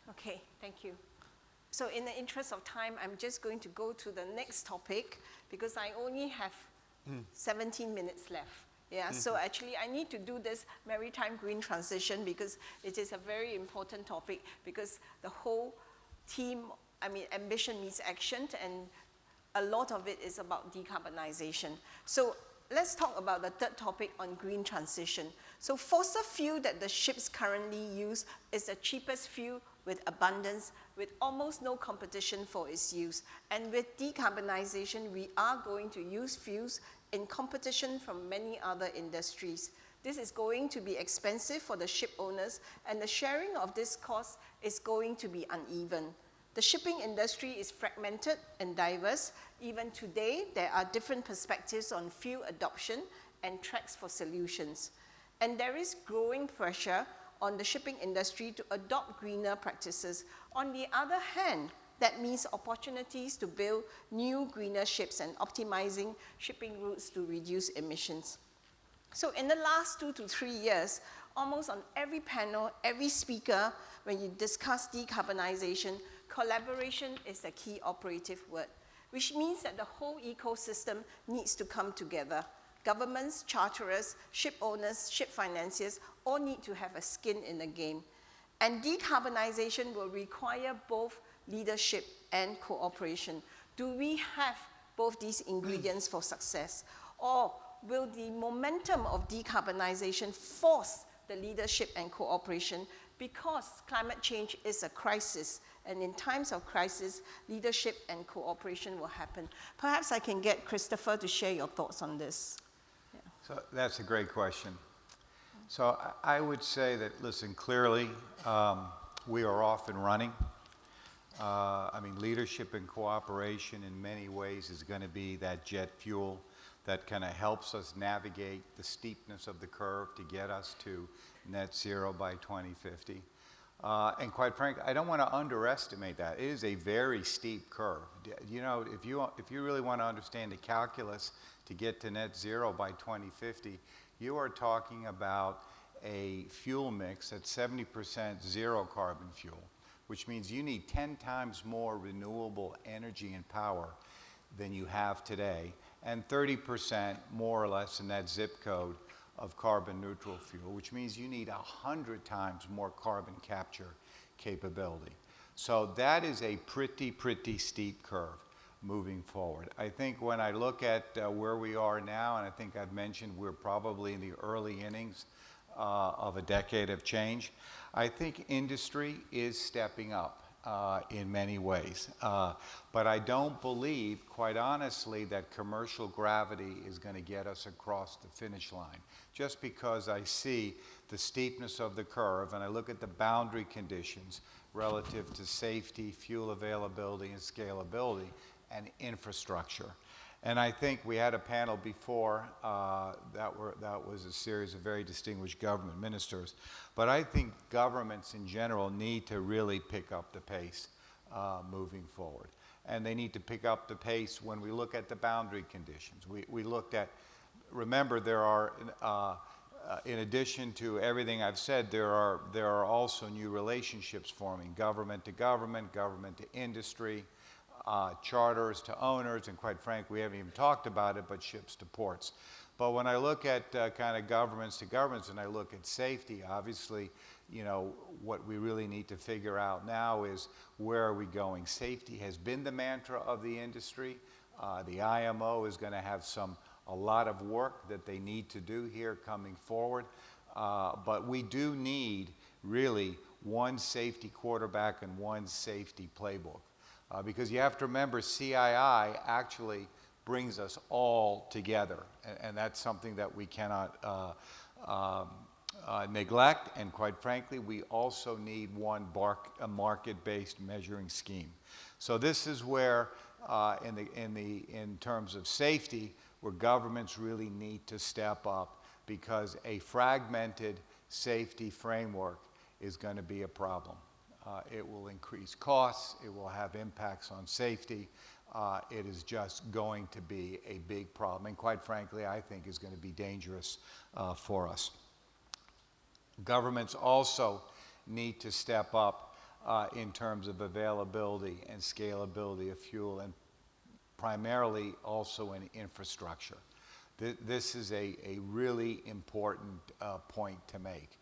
Okay, thank you. So in the interest of time, I'm just going to go to the next topic, because I only have 17 minutes left. Yeah, so actually I need to do this maritime green transition because it is a very important topic because the whole team, ambition meets action, and a lot of it is about decarbonization. So let's talk about the third topic on green transition. So fossil fuel that the ships currently use is the cheapest fuel with abundance, with almost no competition for its use. And with decarbonization, we are going to use fuels in competition from many other industries. This is going to be expensive for the ship owners, and the sharing of this cost is going to be uneven. The shipping industry is fragmented and diverse. Even today, there are different perspectives on fuel adoption and tracks for solutions. And there is growing pressure on the shipping industry to adopt greener practices. On the other hand, that means opportunities to build new greener ships and optimizing shipping routes to reduce emissions. So in the last 2 to 3 years, almost on every panel, every speaker, when you discuss decarbonization, collaboration is the key operative word, which means that the whole ecosystem needs to come together. Governments, charterers, ship owners, ship financiers all need to have a skin in the game. And decarbonization will require both leadership and cooperation. Do we have both these ingredients for success? Or will the momentum of decarbonization force the leadership and cooperation? Because climate change is a crisis, and in times of crisis, leadership and cooperation will happen. Perhaps I can get Christopher to share your thoughts on this. Yeah. So that's a great question. So I would say that, listen, clearly we are off and running. Leadership and cooperation in many ways is going to be that jet fuel that kind of helps us navigate the steepness of the curve to get us to net zero by 2050. And quite frankly, I don't want to underestimate that. It is a very steep curve. You know, if you really want to understand the calculus to get to net zero by 2050, you are talking about a fuel mix at 70% zero carbon fuel, which means you need 10 times more renewable energy and power than you have today, and 30% more or less in that zip code of carbon neutral fuel, which means you need 100 times more carbon capture capability. So that is a pretty steep curve moving forward. I think when I look at where we are now, and I think I've mentioned we're probably in the early innings of a decade of change, I think industry is stepping up in many ways. But I don't believe, quite honestly, that commercial gravity is going to get us across the finish line. Just because I see the steepness of the curve and I look at the boundary conditions relative to safety, fuel availability, and scalability, and infrastructure. And I think we had a panel before that was a series of very distinguished government ministers. But I think governments in general need to really pick up the pace moving forward. And they need to pick up the pace when we look at the boundary conditions. We looked at, remember, there are, in addition to everything I've said, there are also new relationships forming, government to industry, charters to owners, and quite frankly, we haven't even talked about it, but ships to ports. But when I look at kind of governments to governments and I look at safety, obviously, you know, what we really need to figure out now is where are we going? Safety has been the mantra of the industry. The IMO is going to have a lot of work that they need to do here coming forward. But we do need really one safety quarterback and one safety playbook. Because you have to remember, CII actually brings us all together, and that's something that we cannot neglect. And quite frankly, we also need a market-based measuring scheme. So this is where, in terms of safety, where governments really need to step up, because a fragmented safety framework is going to be a problem. It will increase costs, it will have impacts on safety, it is just going to be a big problem, and quite frankly, I think is going to be dangerous for us. Governments also need to step up in terms of availability and scalability of fuel, and primarily also in infrastructure. This is a really important point to make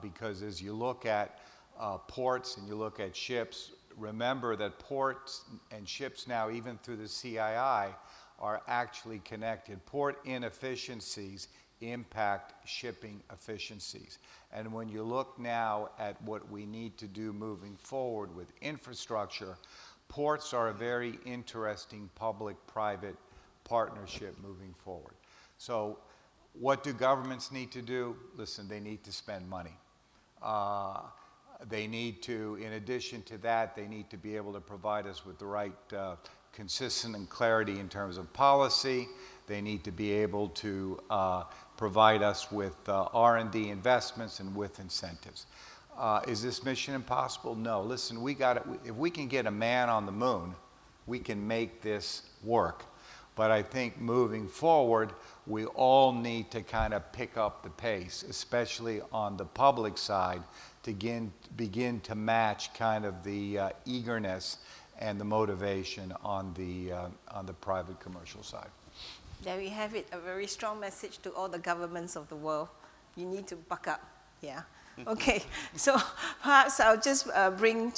because as you look at ports and you look at ships, remember that ports and ships now, even through the CII, are actually connected. Port inefficiencies impact shipping efficiencies. And when you look now at what we need to do moving forward with infrastructure, ports are a very interesting public-private partnership moving forward. So what do governments need to do? Listen, they need to spend money. They need to, in addition to that, they need to be able to provide us with the right consistent and clarity in terms of policy. They need to be able to provide us with R&D investments and with incentives. Is this mission impossible? No. Listen, if we can get a man on the moon, we can make this work. But I think moving forward, we all need to kind of pick up the pace, especially on the public side, to begin to match kind of the eagerness and the motivation on the private commercial side. There we have it, a very strong message to all the governments of the world. You need to buck up, yeah. Okay, so perhaps I'll just bring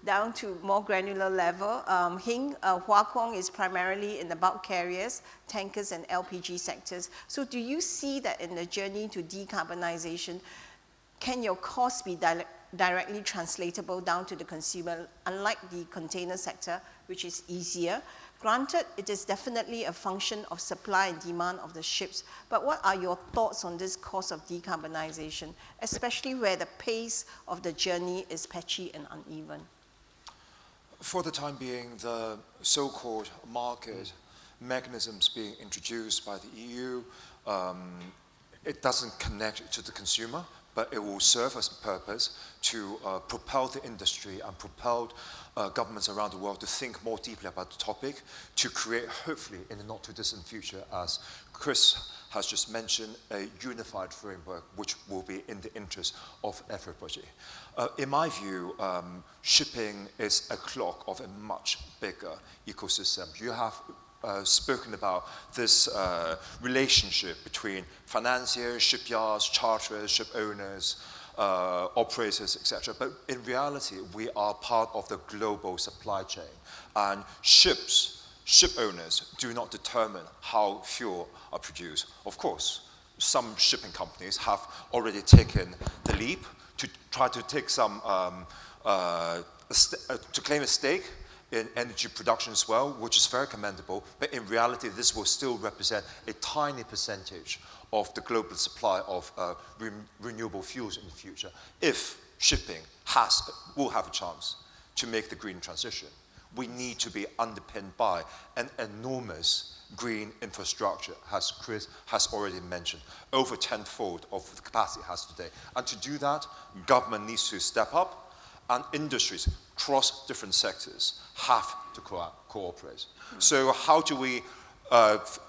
down to more granular level. Hua Kwong is primarily in the bulk carriers, tankers and LPG sectors. So do you see that in the journey to decarbonization, can your costs be directly translatable down to the consumer, unlike the container sector, which is easier? Granted, it is definitely a function of supply and demand of the ships, but what are your thoughts on this course of decarbonization, especially where the pace of the journey is patchy and uneven? For the time being, the so-called market mechanisms being introduced by the EU, it doesn't connect to the consumer, but it will serve as a purpose to propel the industry and propel governments around the world to think more deeply about the topic, to create, hopefully, in the not-too-distant future, as Chris has just mentioned, a unified framework which will be in the interest of everybody. In my view, shipping is a clog of a much bigger ecosystem. You have spoken about this relationship between financiers, shipyards, charterers, ship owners, operators, etc. But in reality, we are part of the global supply chain. And ship owners do not determine how fuel are produced. Of course, some shipping companies have already taken the leap to try to take some, to claim a stake in energy production as well, which is very commendable, but in reality, this will still represent a tiny percentage of the global supply of renewable fuels in the future, if shipping will have a chance to make the green transition. We need to be underpinned by an enormous green infrastructure, as Chris has already mentioned, over tenfold of the capacity it has today. And to do that, government needs to step up, and industries across different sectors have to cooperate. So how do we,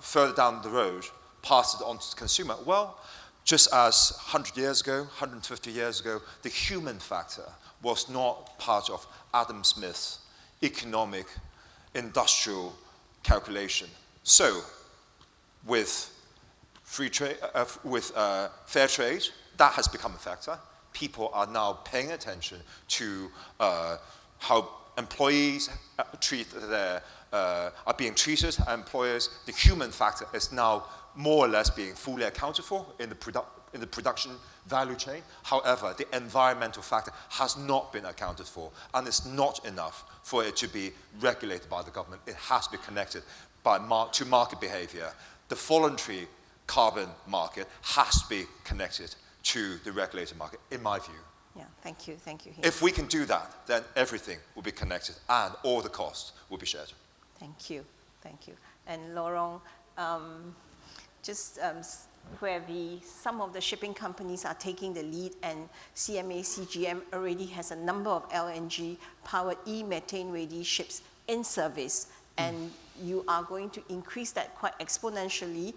further down the road, pass it on to the consumer? Well, just as 100 years ago, 150 years ago, the human factor was not part of Adam Smith's economic, industrial calculation. So, with free trade, fair trade, that has become a factor. People are now paying attention to how employees are being treated, and employers. The human factor is now more or less being fully accounted for in the production value chain. However, the environmental factor has not been accounted for, and it's not enough for it to be regulated by the government. It has to be connected to market behavior. The voluntary carbon market has to be connected to the regulated market, in my view. Yeah, thank you. If we can do that, then everything will be connected and all the costs will be shared. Thank you. And Laurent, where some of the shipping companies are taking the lead, and CMA CGM already has a number of LNG-powered e-methane-ready ships in service, and you are going to increase that quite exponentially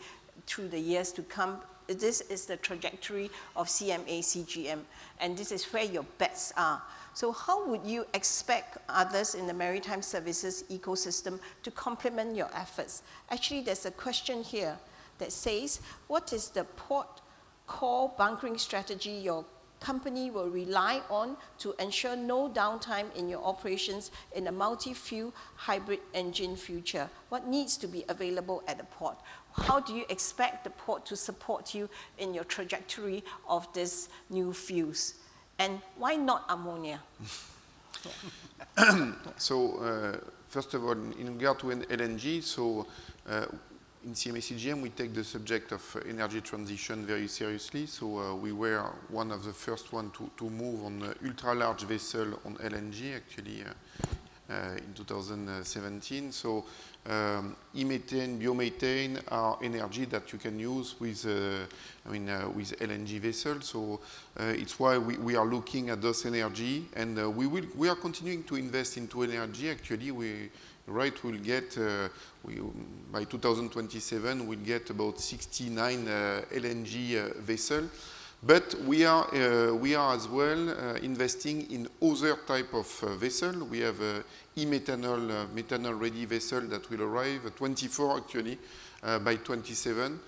through the years to come. This is the trajectory of CMA CGM, and this is where your bets are. So how would you expect others in the maritime services ecosystem to complement your efforts? Actually, there's a question here. that says, what is the port core bunkering strategy your company will rely on to ensure no downtime in your operations in a multi-fuel hybrid engine future? What needs to be available at the port? How do you expect the port to support you in your trajectory of these new fuels? And why not ammonia? So, first of all, in regard to LNG, so in CMA CGM, we take the subject of energy transition very seriously. So we were one of the first one to move on ultra-large vessel on LNG, actually, in 2017. So e-methane, biomethane are energy that you can use with, with LNG vessels. So it's why we are looking at those energy, and we are continuing to invest into energy. Actually, we'll get by 2027 we'll get about 69 LNG vessels. But we are as well investing in other type of vessel. We have e-methanol, methanol-ready vessel that will arrive, 24 actually, by 27.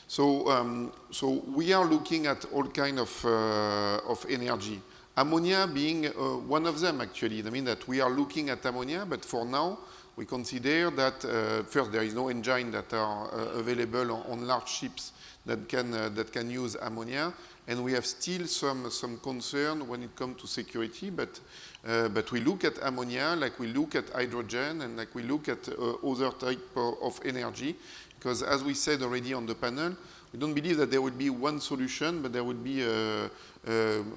So we are looking at all kind of energy. Ammonia being one of them actually. I mean that we are looking at ammonia, but for now we consider that first there is no engine that are available on large ships that can use ammonia. And we have still some concern when it comes to security, but we look at ammonia like we look at hydrogen and like we look at other type of energy, because as we said already on the panel, we don't believe that there will be one solution, but there will be a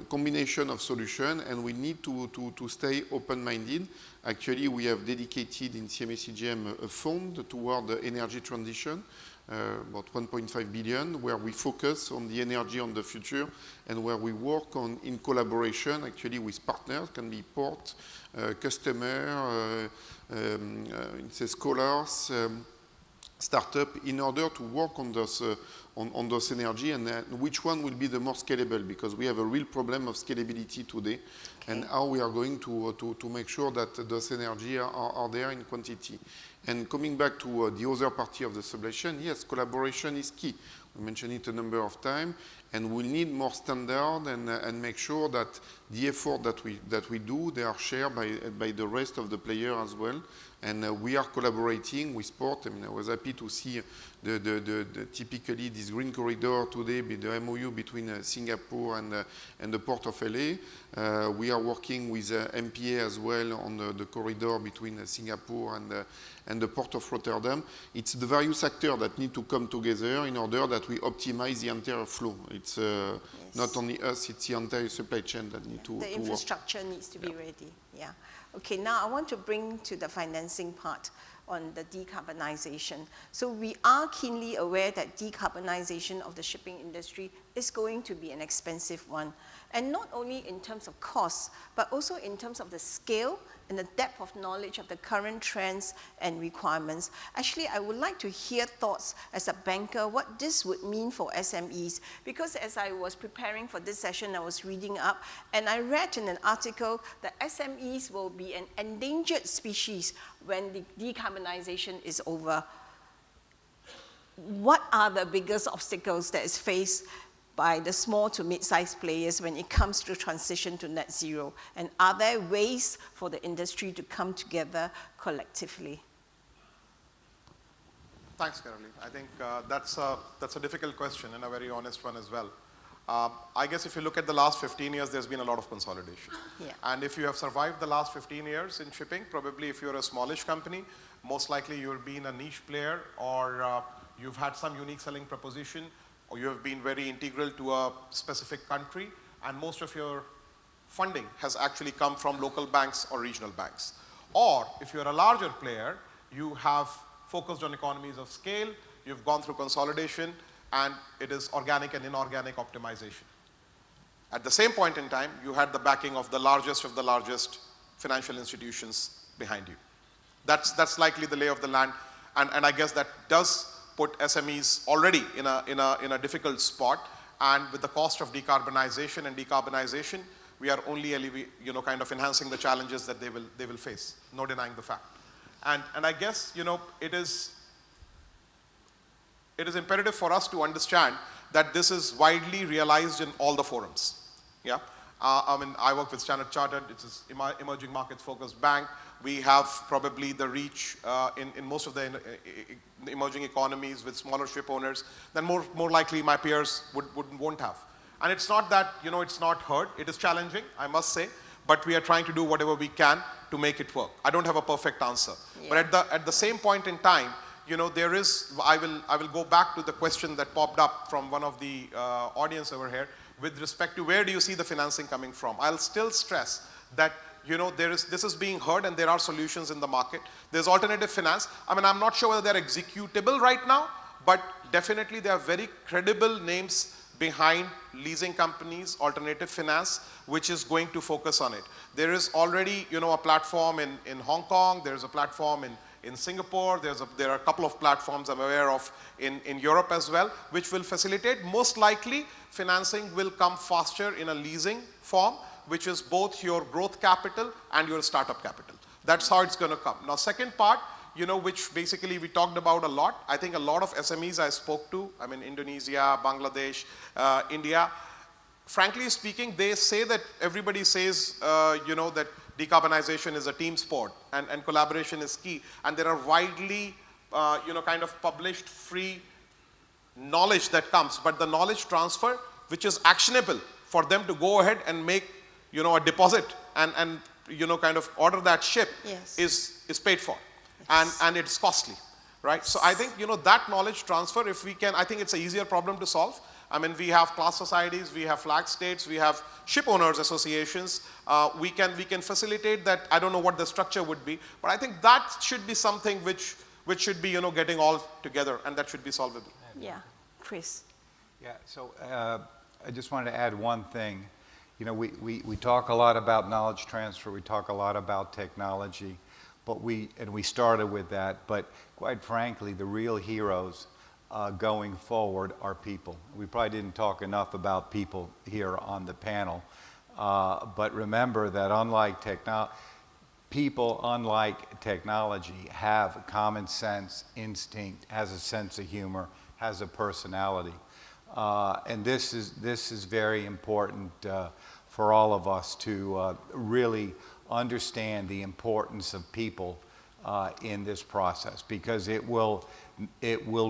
combination of solutions, and we need to stay open-minded. Actually, we have dedicated in CMA CGM a fund toward the energy transition, about 1.5 billion, where we focus on the energy on the future and where we work on in collaboration actually with partners, can be port, customer, scholars, startup, in order to work on those energy and which one will be the more scalable, because we have a real problem of scalability today, and how we are going to make sure that those energy are there in quantity. And coming back to the other party of the supply chain, yes, collaboration is key. We mentioned it a number of times, and we need more standard and make sure that the effort that we do, they are shared by the rest of the players as well. And we are collaborating with port. I mean, I was happy to see typically this green corridor today, the MOU between Singapore and the port of LA. We are working with MPA as well on the corridor between Singapore and the port of Rotterdam. It's the various actors that need to come together in order that we optimize the entire flow. It's not only us, it's the entire supply chain that need to work. The infrastructure needs to be ready, yeah. Okay, now I want to bring to the financing part on the decarbonization. So we are keenly aware that decarbonization of the shipping industry is going to be an expensive one. And not only in terms of cost, but also in terms of the scale and the depth of knowledge of the current trends and requirements. Actually, I would like to hear thoughts as a banker, what this would mean for SMEs. Because as I was preparing for this session, I was reading up, and I read in an article that SMEs will be an endangered species when the decarbonization is over. What are the biggest obstacles that is faced by the small to mid-sized players when it comes to transition to net zero? And are there ways for the industry to come together collectively? Thanks, Caroline. I think that's a difficult question and a very honest one as well. I guess if you look at the last 15 years, there's been a lot of consolidation. Yeah. And if you have survived the last 15 years in shipping, probably if you're a smallish company, most likely you've been a niche player, or you've had some unique selling proposition, or you have been very integral to a specific country, and most of your funding has actually come from local banks or regional banks. Or if you're a larger player, you have focused on economies of scale, you've gone through consolidation, and it is organic and inorganic optimization. At the same point in time, you had the backing of the largest financial institutions behind you. That's likely the lay of the land, and I guess that does put SMEs already in a difficult spot, and with the cost of decarbonization, we are only kind of enhancing the challenges that they will face, no denying the fact. And I guess it is it is imperative for us to understand that this is widely realized in all the forums. Yeah, I mean, I work with Standard Chartered. It's an emerging markets focused bank. We have probably the reach in most of the emerging economies with smaller ship owners than more likely my peers won't have. And it's not that, you know, it's not hard. It is challenging, I must say, but we are trying to do whatever we can to make it work. I don't have a perfect answer. Yeah. But at the same point in time, you know, there is, I will go back to the question that popped up from one of the audience over here with respect to where do you see the financing coming from. I'll still stress that, you know, this is being heard and there are solutions in the market. There's alternative finance. I mean, I'm not sure whether they're executable right now, but definitely there are very credible names behind leasing companies, alternative finance, which is going to focus on it. There is already, you know, a platform in Hong Kong, there's a platform in Singapore, there are a couple of platforms I'm aware of in Europe as well, which will facilitate. Most likely, financing will come faster in a leasing form, which is both your growth capital and your startup capital. That's how it's going to come. Now, second part, you know, which basically we talked about a lot. I think a lot of SMEs I spoke to, I mean, Indonesia, Bangladesh, India, frankly speaking, they say that everybody says, you know, that decarbonization is a team sport and collaboration is key. And there are widely, you know, kind of published free knowledge that comes, but the knowledge transfer, which is actionable for them to go ahead and make, you know, a deposit and you know, kind of order that ship, yes, is paid for. Yes. And it's costly, right? So I think, you know, that knowledge transfer, if we can, I think it's an easier problem to solve. I mean, we have class societies, we have flag states, we have ship owners associations. We can facilitate that. I don't know what the structure would be, but I think that should be something which should be, you know, getting all together, and that should be solvable. Yeah, Chris. Yeah, so I just wanted to add one thing. You know, we talk a lot about knowledge transfer, we talk a lot about technology, but we started with that, but quite frankly, the real heroes going forward are people. We probably didn't talk enough about people here on the panel, but remember that unlike people, unlike technology, have common sense, instinct, has a sense of humor, has a personality. And this is very important for all of us to really understand the importance of people in this process, because it will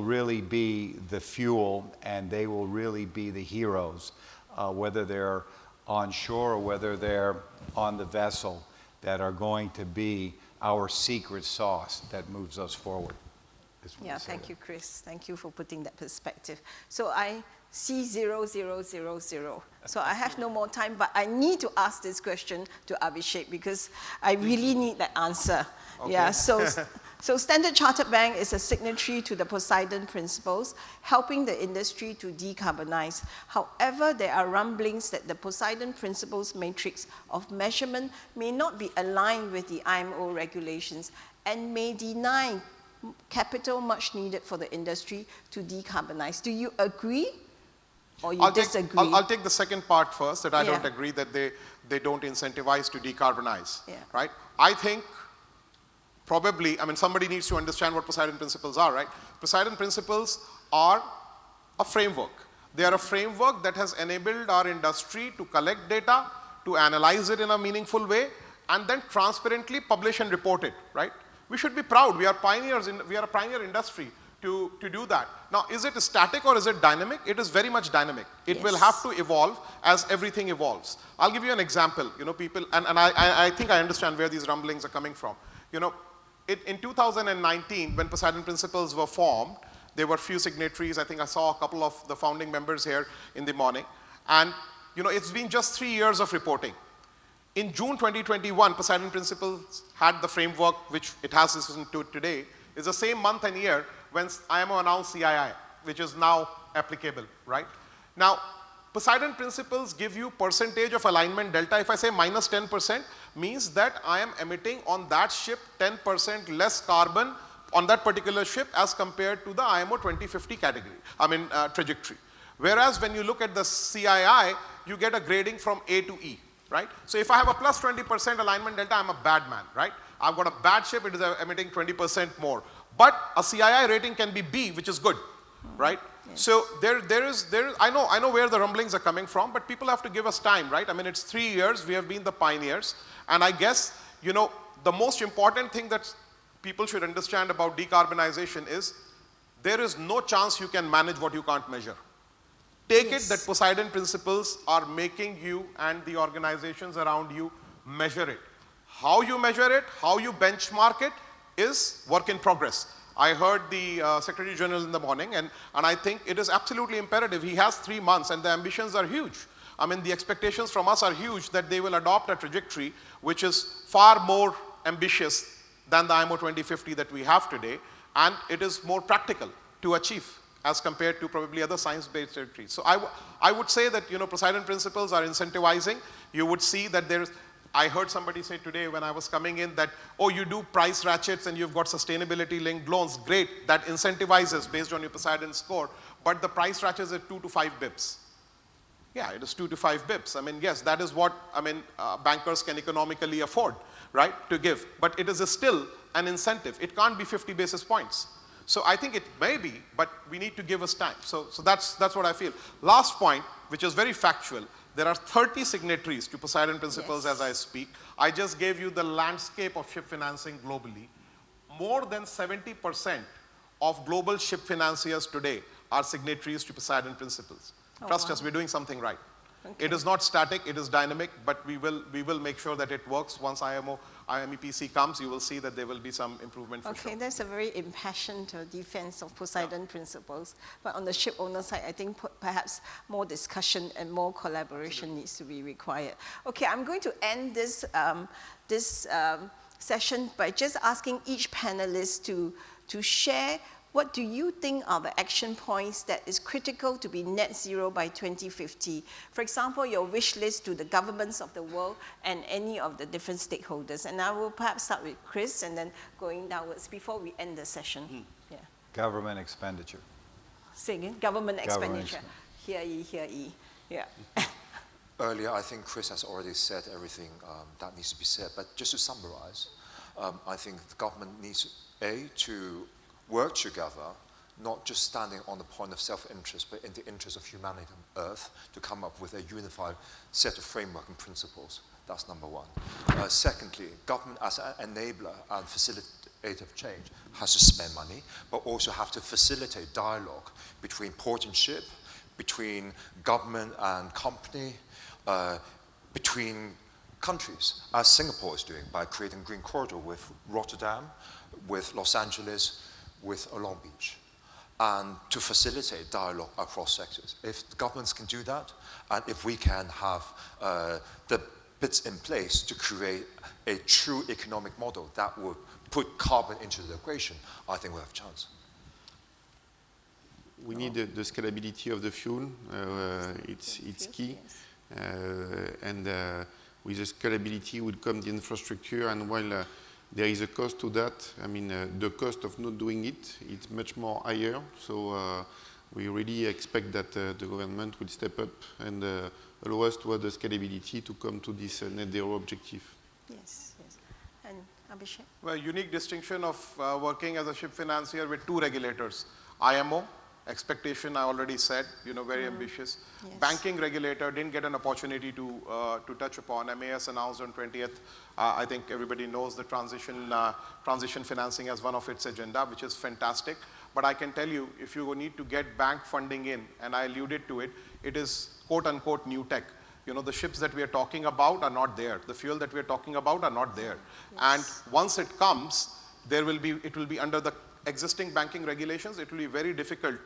really be the fuel, and they will really be the heroes, whether they're on shore or whether they're on the vessel, that are going to be our secret sauce that moves us forward. Yeah, thank you, Chris. Thank you for putting that perspective. So I see 0, 0, 0, 0. So I have no more time, but I need to ask this question to Abhishek because I really need that answer. Okay. Yeah, so Standard Chartered Bank is a signatory to the Poseidon Principles, helping the industry to decarbonize. However, there are rumblings that the Poseidon Principles matrix of measurement may not be aligned with the IMO regulations and may deny capital much needed for the industry to decarbonize. Do you agree or you disagree? I'll take the second part first, that I don't agree that they don't incentivize to decarbonize, right? I think probably, I mean, somebody needs to understand what Poseidon Principles are, right? Poseidon Principles are a framework. They are a framework that has enabled our industry to collect data, to analyze it in a meaningful way, and then transparently publish and report it, right? We should be proud. We are pioneers. We are a pioneer industry to do that. Now, is it static or is it dynamic? It is very much dynamic. It will have to evolve as everything evolves. I'll give you an example. You know, people, and I think I understand where these rumblings are coming from. You know, in 2019, when Poseidon Principles were formed, there were few signatories. I think I saw a couple of the founding members here in the morning. And, you know, it's been just 3 years of reporting. In June 2021, Poseidon Principles had the framework, which it has to today, is the same month and year when IMO announced CII, which is now applicable, right? Now, Poseidon Principles give you percentage of alignment delta. If I say minus 10%, means that I am emitting on that ship 10% less carbon on that particular ship as compared to the IMO 2050 category, trajectory. Whereas when you look at the CII, you get a grading from A to E. Right? So if I have a plus 20% alignment delta, I'm a bad man, right? I've got a bad ship, it is emitting 20% more. But a CII rating can be B, which is good. right? So I know where the rumblings are coming from, but people have to give us time, right? I mean, it's 3 years, we have been the pioneers, and I guess, the most important thing that people should understand about decarbonization is there is no chance you can manage what you can't measure. Take it that Poseidon Principles are making you and the organizations around you measure it. How you measure it, how you benchmark it is work in progress. I heard the Secretary General in the morning, and I think it is absolutely imperative. He has 3 months, and the ambitions are huge. I mean, the expectations from us are huge that they will adopt a trajectory which is far more ambitious than the IMO 2050 that we have today, and it is more practical to achieve as compared to probably other science-based trajectories. So I would say that, Poseidon Principles are incentivizing. You would see that I heard somebody say today when I was coming in that, oh, you do price ratchets and you've got sustainability-linked loans. Great, that incentivizes based on your Poseidon score, but the price ratchets are 2 to 5 bips. Yeah, it is 2 to 5 bips. I mean, yes, that is what, bankers can economically afford, right, to give. But it is still an incentive. It can't be 50 basis points. So I think it may be, but we need to give us time. So that's what I feel. Last point, which is very factual. There are 30 signatories to Poseidon Principles as I speak. I just gave you the landscape of ship financing globally. More than 70% of global ship financiers today are signatories to Poseidon Principles. Trust us, we're doing something right. Okay. It is not static, it is dynamic, but we will make sure that it works. Once IMEPC comes, you will see that there will be some improvement for sure. Okay, that's a very impassioned defense of Poseidon Principles. But on the ship owner side, I think perhaps more discussion and more collaboration needs to be required. Okay, I'm going to end this, session by just asking each panelist to share what do you think are the action points that is critical to be net zero by 2050? For example, your wish list to the governments of the world and any of the different stakeholders. And I will perhaps start with Chris and then going downwards before we end the session. Yeah. Government expenditure. Say again, government expenditure. Hear ye, hear ye. Yeah. Earlier, I think Chris has already said everything that needs to be said. But just to summarize, I think the government needs, to work together, not just standing on the point of self-interest, but in the interest of humanity on Earth, to come up with a unified set of framework and principles. That's number one. Secondly, government as an enabler and facilitator of change has to spend money, but also have to facilitate dialogue between port and ship, between government and company, between countries, as Singapore is doing by creating Green Corridor with Rotterdam, with Los Angeles, with Long Beach, and to facilitate dialogue across sectors. If the governments can do that, and if we can have the bits in place to create a true economic model that would put carbon into the equation, I think we'll have a chance. We need the scalability of the fuel. It's key. And with the scalability would come the infrastructure, and while there is a cost to that. I mean, the cost of not doing it, it's much more higher. So we really expect that the government will step up and allow us to have the scalability to come to this net zero objective. Yes, yes. And Abhishek? Well, unique distinction of working as a ship financier with 2 regulators. IMO, expectation I already said, very ambitious. Yes. Banking regulator didn't get an opportunity to touch upon. MAS announced on 20th. I think everybody knows the transition financing as one of its agenda, which is fantastic. But I can tell you, if you need to get bank funding in, and I alluded to it, it is quote unquote new tech. The ships that we are talking about are not there. The fuel that we are talking about are not there. Yes. And once it comes, it will be under the existing banking regulations. It will be very difficult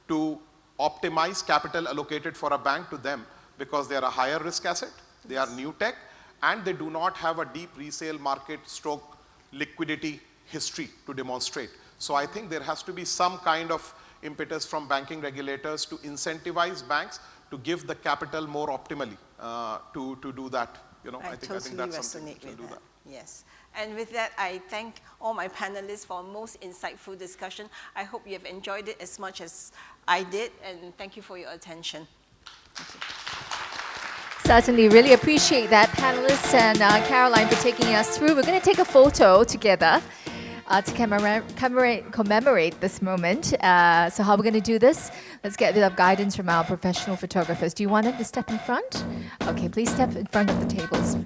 to optimize capital allocated for a bank to them because they are a higher risk asset, they are new tech, and they do not have a deep resale market stroke liquidity history to demonstrate. So I think there has to be some kind of impetus from banking regulators to incentivize banks to give the capital more optimally to do that. I think that's something to do that. Yes. And with that, I thank all my panelists for a most insightful discussion. I hope you have enjoyed it as much as I did, and thank you for your attention. Thank you. Certainly, really appreciate that, panelists and Caroline, for taking us through. We're going to take a photo together. to commemorate this moment. So how we're going to do this? Let's get a bit of guidance from our professional photographers. Do you want them to step in front? Okay, please step in front of the tables.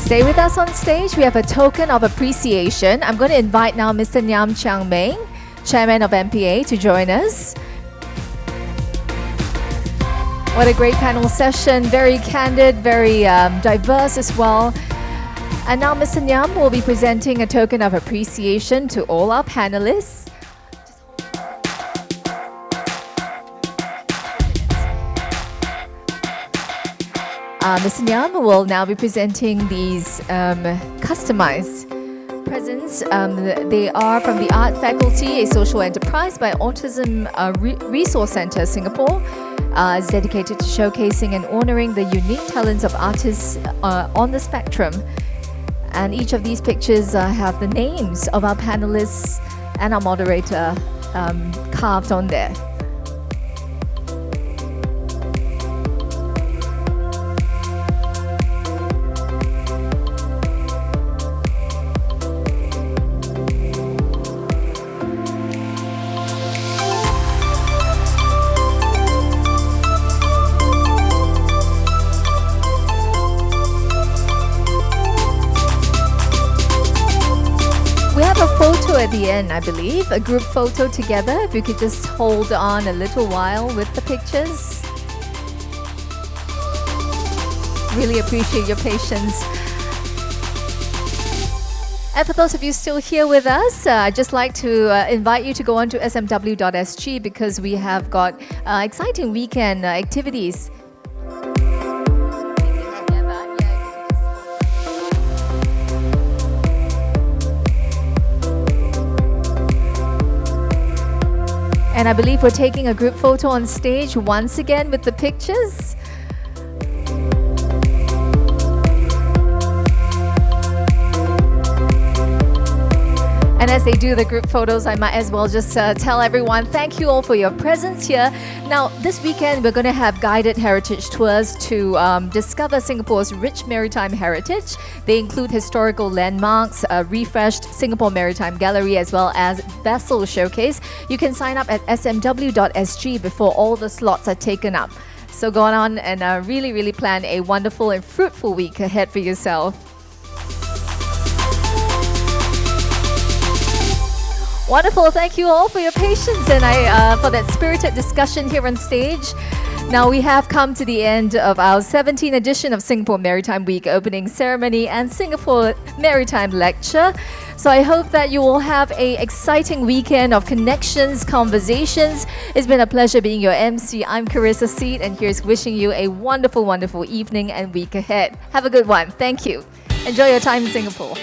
Stay with us on stage. We have a token of appreciation. I'm going to invite now Mr. Ngiam Chiang Meng, Chairman of MPA, to join us. What a great panel session. Very candid, very diverse as well. And now Mr. Ngiam will be presenting a token of appreciation to all our panelists. Mr. Ngiam will now be presenting these customized presents. They are from the Art Faculty, a social enterprise by Autism Resource Centre Singapore. It's dedicated to showcasing and honouring the unique talents of artists on the spectrum. And each of these pictures have the names of our panelists and our moderator carved on there. At the end, I believe, a group photo together. If you could just hold on a little while with the pictures. Really appreciate your patience. And for those of you still here with us, I'd just like to invite you to go on to smw.sg because we have got exciting weekend activities. And I believe we're taking a group photo on stage once again with the pictures. And as they do the group photos, I might as well just tell everyone, thank you all for your presence here. Now, this weekend, we're going to have guided heritage tours to discover Singapore's rich maritime heritage. They include historical landmarks, a refreshed Singapore Maritime Gallery, as well as vessel showcase. You can sign up at smw.sg before all the slots are taken up. So go on and really plan a wonderful and fruitful week ahead for yourself. Wonderful. Thank you all for your patience and for that spirited discussion here on stage. Now we have come to the end of our 17th edition of Singapore Maritime Week opening ceremony and Singapore Maritime Lecture. So I hope that you will have an exciting weekend of connections, conversations. It's been a pleasure being your MC. I'm Carissa Seed, and here's wishing you a wonderful, wonderful evening and week ahead. Have a good one. Thank you. Enjoy your time in Singapore.